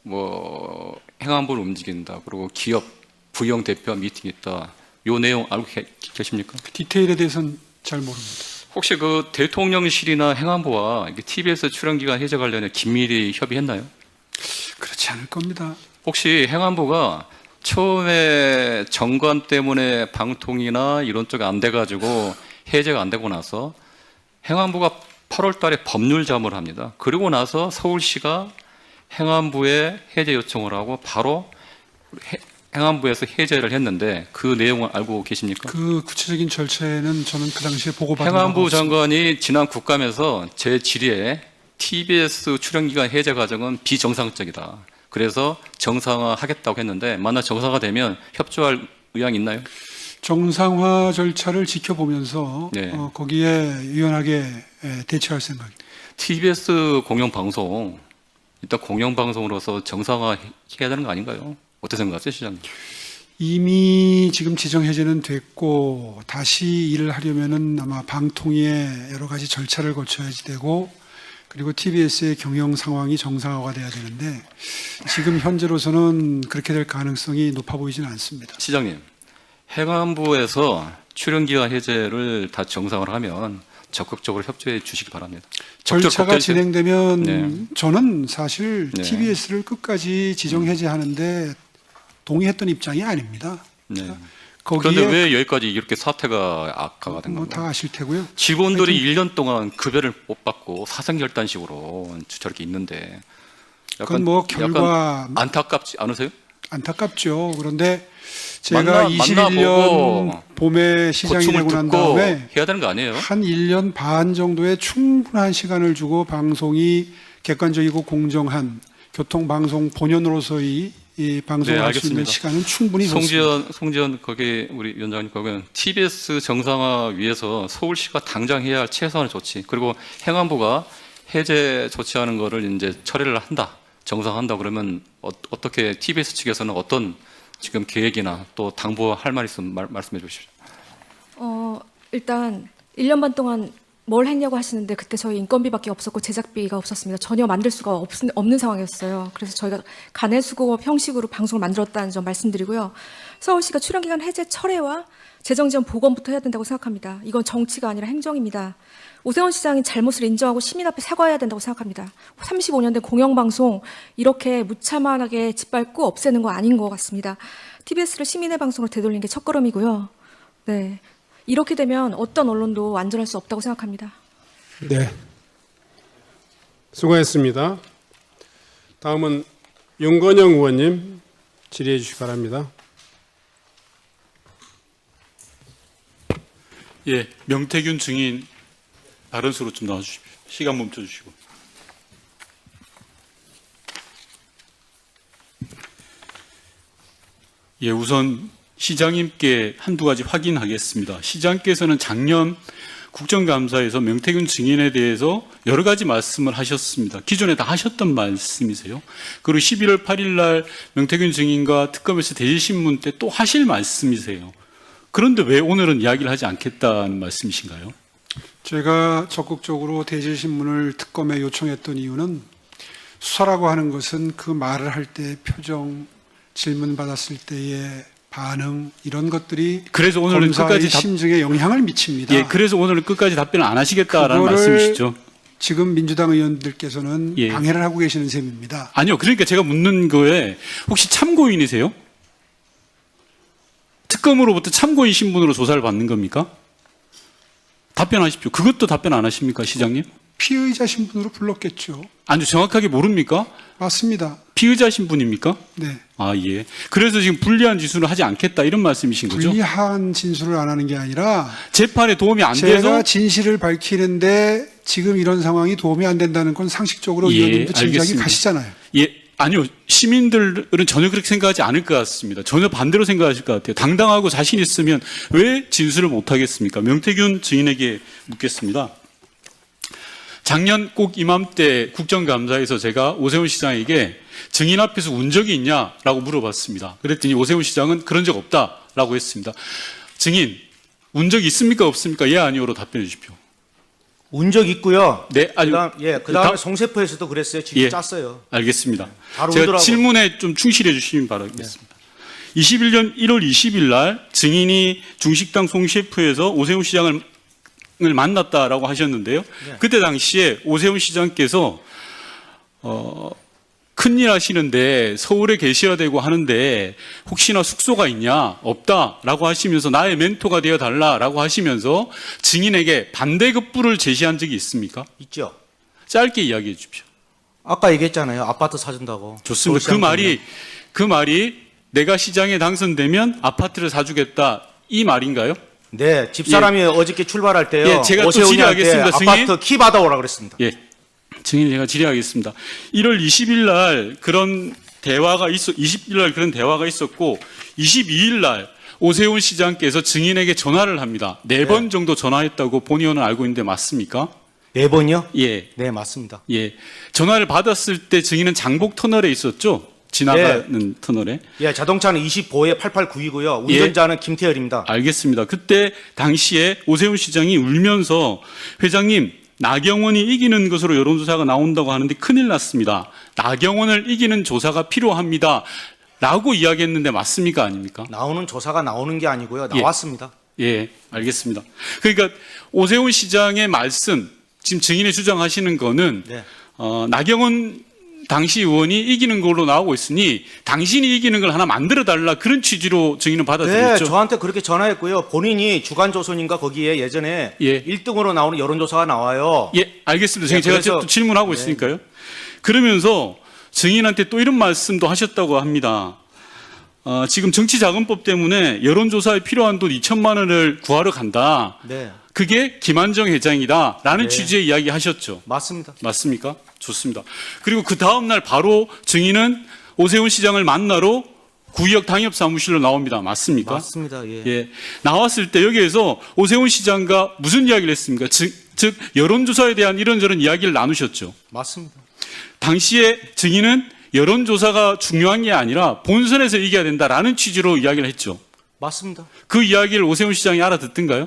뭐 행안부를 움직인다. 그리고 기업 부영 대표와 미팅이 있다. 요 내용 알고 계십니까? 그 디테일에 대해서는 잘 모릅니다. 혹시 그 대통령실이나 행안부와 TBS 출연기간 해제 관련해 긴밀히 협의했나요? 그렇지 않을 겁니다. 혹시 행안부가 처음에 정관 때문에 방통이나 이런 쪽이 안 돼가지고 해제가 안 되고 나서 행안부가 8월 달에 법률 자문을 합니다. 그리고 나서 서울시가 행안부에 해제 요청을 하고 바로 행안부에서 해제를 했는데 그 내용을 알고 계십니까? 그 구체적인 절차에는 저는 그 당시에 보고받은 바가 행안부 없습니다. 장관이 지난 국감에서 제 질의에 TBS 출연기간 해제 과정은 비정상적이다. 그래서 정상화하겠다고 했는데 만약 정상화되면 협조할 의향이 있나요? 정상화 절차를 지켜보면서 네. 거기에 유연하게 대처할 생각입니다. TBS 공영방송 일단 공영방송으로서 정상화해야 되는 거 아닌가요? 어떻게 생각하세요, 시장님? 이미 지금 지정 해제는 됐고 다시 일을 하려면은 아마 방통위에 여러 가지 절차를 거쳐야지 되고 그리고 TBS의 경영 상황이 정상화가 돼야 되는데 지금 현재로서는 그렇게 될 가능성이 높아 보이지는 않습니다. 시장님, 행안부에서 출연기간 해제를 다 정상화를 하면 적극적으로 협조해 주시기 바랍니다. 절차가 법대로 진행되면 네. 저는 사실 네. TBS를 끝까지 지정 해제하는데 동의했던 입장이 아닙니다. 네. 거기에 그런데 왜 여기까지 이렇게 사태가 악화가 된 건가요? 다 아실 테고요. 직원들이 1년 동안 급여를 못 받고 사생결단식으로 저렇게 있는데 그건 뭐 결과 약간 안타깝지 않으세요? 안타깝죠. 그런데 제가 만나보고 21년 봄에 시장이 고충을 되고 난 듣고 다음에 해야 되는 거 아니에요? 한 1년 반 정도의 충분한 시간을 주고 방송이 객관적이고 공정한 교통방송 본연으로서의 이 방송을 할 수 있는 알겠습니다. 시간은 충분히 줬습니다. 송지현 거기 우리 위원장님 거기는 TBS 정상화 위해서 서울시가 당장 해야 할 최소한의 조치 그리고 행안부가 해제 조치하는 거를 이제 처리를 한다 정상한다 그러면 어떻게 TBS 측에서는 어떤 지금 계획이나 또 당부할 말 있으면 말씀해 주십시오. 일단 1년 반 동안 뭘 했냐고 하시는데 그때 저희 인건비밖에 없었고 제작비가 없었습니다. 전혀 만들 수가 없는 상황이었어요. 그래서 저희가 간해수공업 형식으로 방송을 만들었다는 점 말씀드리고요. 서울시가 출연기간 해제 철회와 재정지원 복원부터 해야 된다고 생각합니다. 이건 정치가 아니라 행정입니다. 오세훈 시장이 잘못을 인정하고 시민 앞에 사과해야 된다고 생각합니다. 35년 된 공영방송 이렇게 무참하게 짓밟고 없애는 거 아닌 것 같습니다. TBS를 시민의 방송으로 되돌리는 게 첫걸음이고요. 네, 이렇게 되면 어떤 언론도 완전할 수 없다고 생각합니다. 네. 수고했습니다. 다음은 윤건영 의원님 질의해 주시기 바랍니다. 예, 명태균 증인 다른 수로 좀 나와주십시오. 시간 멈춰주시고. 예, 우선 시장님께 한두 가지 확인하겠습니다. 시장께서는 작년 국정감사에서 명태균 증인에 대해서 여러 가지 말씀을 하셨습니다. 기존에 다 하셨던 말씀이세요. 그리고 11월 8일 날 명태균 증인과 특검에서 대질신문 때 또 하실 말씀이세요. 그런데 왜 오늘은 이야기를 하지 않겠다는 말씀이신가요? 제가 적극적으로 대질신문을 특검에 요청했던 이유는 수사라고 하는 것은 그 말을 할 때 표정, 질문 받았을 때의 반응 이런 것들이 그래서 오늘은 검사의 끝까지 심증에 영향을 미칩니다. 예, 그래서 오늘은 끝까지 답변을 안 하시겠다라는 그거를 말씀이시죠? 지금 민주당 의원들께서는 예. 방해를 하고 계시는 셈입니다. 아니요. 그러니까 제가 묻는 거에 혹시 참고인이세요? 특검으로부터 참고인 신분으로 조사를 받는 겁니까? 답변하십시오. 그것도 답변 안 하십니까, 시장님? 피의자 신분으로 불렀겠죠. 아니요. 정확하게 모릅니까? 맞습니다. 피의자 신분입니까? 네. 아, 예. 그래서 지금 불리한 진술을 하지 않겠다 이런 말씀이신 거죠? 불리한 진술을 안 하는 게 아니라 재판에 도움이 안 제가 돼서 진실을 밝히는데 지금 이런 상황이 도움이 안 된다는 건 상식적으로 예, 의원님도 짐작이 알겠습니다. 가시잖아요. 예, 아니요. 시민들은 전혀 그렇게 생각하지 않을 것 같습니다. 전혀 반대로 생각하실 것 같아요. 당당하고 자신 있으면 왜 진술을 못 하겠습니까? 명태균 증인에게 묻겠습니다. 작년 꼭 이맘때 국정감사에서 제가 오세훈 시장에게 증인 앞에서 운 적이 있냐라고 물어봤습니다. 그랬더니 오세훈 시장은 그런 적 없다라고 했습니다. 증인, 운 적이 있습니까? 없습니까? 예, 아니오로 답변해 주십시오. 운 적 있고요. 네, 아주 그다음에 송세포에서도 그랬어요. 진짜 예. 짰어요. 알겠습니다. 바로 제가 오더라고요. 질문에 좀 충실해 주시면 바라겠습니다. 21년 1월 20일 날 증인이 중식당 송셰프에서 오세훈 시장을 만났다라고 하셨는데요. 네. 그때 당시에 오세훈 시장께서 큰일 하시는데 서울에 계셔야 되고 하는데 혹시나 숙소가 있냐? 없다라고 하시면서 나의 멘토가 되어 달라라고 하시면서 증인에게 반대급부를 제시한 적이 있습니까? 있죠. 짧게 이야기해 주십시오. 아까 얘기했잖아요. 아파트 사준다고. 좋습니다. 서울시장 때문에. 그 말이 내가 시장에 당선되면 아파트를 사주겠다 이 말인가요? 네, 집사람이 어저께 출발할 때요. 예, 제가 또 오세훈이한테 질의하겠습니다, 증인. 아파트 키 받아오라 그랬습니다. 예, 증인 제가 질의하겠습니다. 1월 20일 날 그런 대화가 20일 날 그런 대화가 있었고 22일 날 오세훈 시장께서 증인에게 전화를 합니다. 4번 정도 전화했다고 본 의원은 알고 있는데 맞습니까? 4번이요? 예, 네, 맞습니다. 예. 전화를 받았을 때 증인은 장복 터널에 있었죠? 지나가는 터널에. 예, 자동차는 25에 8892고요. 운전자는 김태열입니다. 알겠습니다. 그때 당시에 오세훈 시장이 울면서 회장님 나경원이 이기는 것으로 여론조사가 나온다고 하는데 큰일 났습니다. 나경원을 이기는 조사가 필요합니다. 라고 이야기했는데 맞습니까? 아닙니까? 나오는 조사가 나오는 게 아니고요. 나왔습니다. 예, 알겠습니다. 그러니까 오세훈 시장의 말씀, 지금 증인이 주장하시는 거는 네. 나경원 당시 의원이 이기는 걸로 나오고 있으니 당신이 이기는 걸 하나 만들어달라 그런 취지로 증인은 네, 받아들였죠. 저한테 그렇게 전화했고요. 본인이 주간조선인가 거기에 예전에 예. 1등으로 나오는 여론조사가 나와요. 예, 알겠습니다. 증인 네, 제가 그래서- 또 질문하고 네. 있으니까요. 그러면서 증인한테 또 이런 말씀도 하셨다고 합니다. 지금 정치자금법 때문에 여론조사에 필요한 돈 2천만 원을 구하러 간다. 네, 그게 김한정 회장이다라는 네. 취지의 이야기 하셨죠. 맞습니다. 맞습니까? 좋습니다. 그리고 그 다음날 바로 증인은 오세훈 시장을 만나러 구의역 당협사무실로 나옵니다. 맞습니까? 맞습니다. 예. 예. 나왔을 때 여기에서 오세훈 시장과 무슨 이야기를 했습니까? 즉 여론조사에 대한 이런저런 이야기를 나누셨죠. 맞습니다. 당시에 증인은 여론조사가 중요한 게 아니라 본선에서 이겨야 된다라는 취지로 이야기를 했죠. 맞습니다. 그 이야기를 오세훈 시장이 알아듣던가요?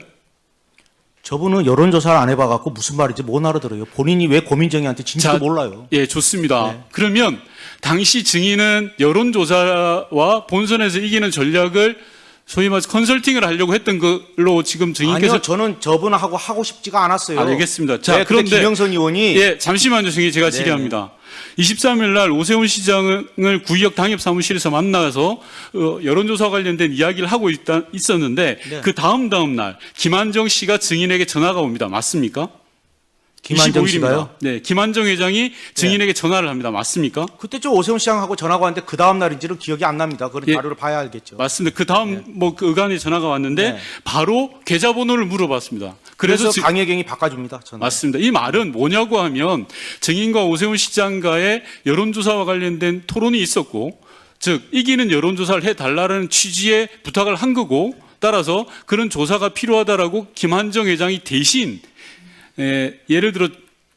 저분은 여론조사를 안 해봐갖고 무슨 말인지 못 알아들어요. 본인이 왜 고민정이한테 진지도 자, 몰라요. 예, 좋습니다. 네. 그러면 당시 증인은 여론조사와 본선에서 이기는 전략을 소위 말해서 컨설팅을 하려고 했던 걸로 지금 증인께서 아니요, 저는 저분하고 하고 싶지가 않았어요. 알겠습니다. 자, 네, 근데 그런데 김영선 의원이 예, 잠시만요, 증인 제가 네, 질의합니다. 23일 날 오세훈 시장을 구의역 당협사무실에서 만나서 여론조사 관련된 이야기를 하고 있었는데 네. 그 다음 날 김한정 씨가 증인에게 전화가 옵니다. 맞습니까? 김한정 25일입니다. 씨가요? 네, 김한정 회장이 증인에게 전화를 합니다. 맞습니까? 그때 좀 오세훈 시장하고 전화가 왔는데 그 다음 날인지는 기억이 안 납니다. 그런 예. 자료를 봐야 알겠죠. 맞습니다. 그 다음 그 의관에 전화가 왔는데 네. 바로 계좌번호를 물어봤습니다. 그래서 지- 강혜경이 바꿔줍니다. 저는. 맞습니다. 이 말은 뭐냐고 하면 증인과 오세훈 시장과의 여론조사와 관련된 토론이 있었고, 즉 이기는 여론조사를 해달라는 취지의 부탁을 한 거고, 따라서 그런 조사가 필요하다라고 김한정 회장이 대신 예를 들어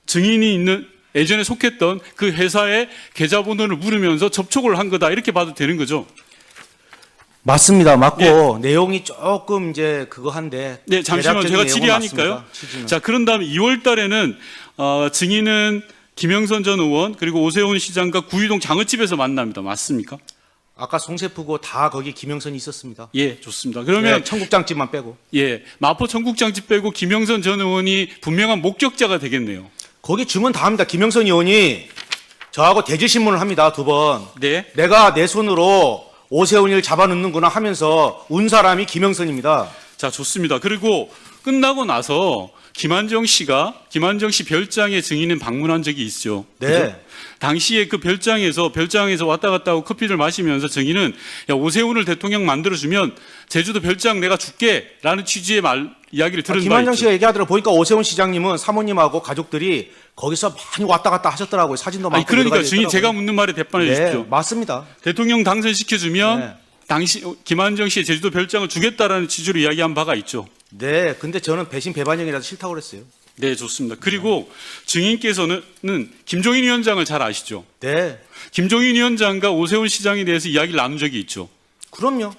증인이 있는 예전에 속했던 그 회사의 계좌번호를 물으면서 접촉을 한 거다 이렇게 봐도 되는 거죠. 맞습니다. 맞고 예. 내용이 조금 이제 그거 한데. 네, 잠시만 대략적인 제가 내용은 질의하니까요. 맞습니다. 취지는. 자, 그런 다음에 2월 달에는 증인은 김영선 전 의원 그리고 오세훈 시장과 구의동 장어집에서 만납니다. 맞습니까? 아까 송세프고 다 거기 김영선이 있었습니다. 예, 좋습니다. 그러면 네, 청국장집만 빼고. 예, 마포 청국장집 빼고 김영선 전 의원이 분명한 목격자가 되겠네요. 거기 증언 다 합니다. 김영선 의원이 저하고 대질신문을 합니다. 2번. 네. 내가 내 손으로 오세훈이를 잡아넣는구나 하면서 운 사람이 김영선입니다. 자, 좋습니다. 그리고 끝나고 나서 김한정 씨 별장에 증인은 방문한 적이 있죠. 네. 그죠? 당시에 그 별장에서 왔다 갔다 하고 커피를 마시면서 증인은 야, 오세훈을 대통령 만들어주면 제주도 별장 내가 줄게라는 취지의 이야기를 들은 바 김한정 있죠. 씨가 얘기하더라고요. 보니까 오세훈 시장님은 사모님하고 가족들이 거기서 많이 왔다 갔다 하셨더라고요. 사진도 많고. 아니, 그러니까 들어가 증인 제가 있더라고요. 묻는 말에 대답해 네, 주십시오. 맞습니다. 대통령 당선시켜주면 네. 당시 김한정 씨의 제주도 별장을 주겠다라는 취지로 이야기한 바가 있죠. 네, 근데 저는 배신 배반형이라서 싫다고 그랬어요. 네, 좋습니다. 그리고 증인께서는 김종인 위원장을 잘 아시죠? 네, 김종인 위원장과 오세훈 시장에 대해서 이야기를 나눈 적이 있죠. 그럼요.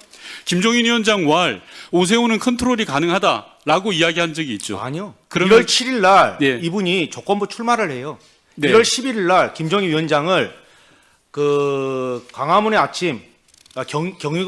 김종인 위원장 오세훈은 컨트롤이 가능하다라고 이야기한 적이 있죠. 아니요. 그러면- 1월 7일 날 네. 이분이 조건부 출마를 해요. 네. 1월 11일 날 김종인 위원장을 그 광화문의 아침 경희궁에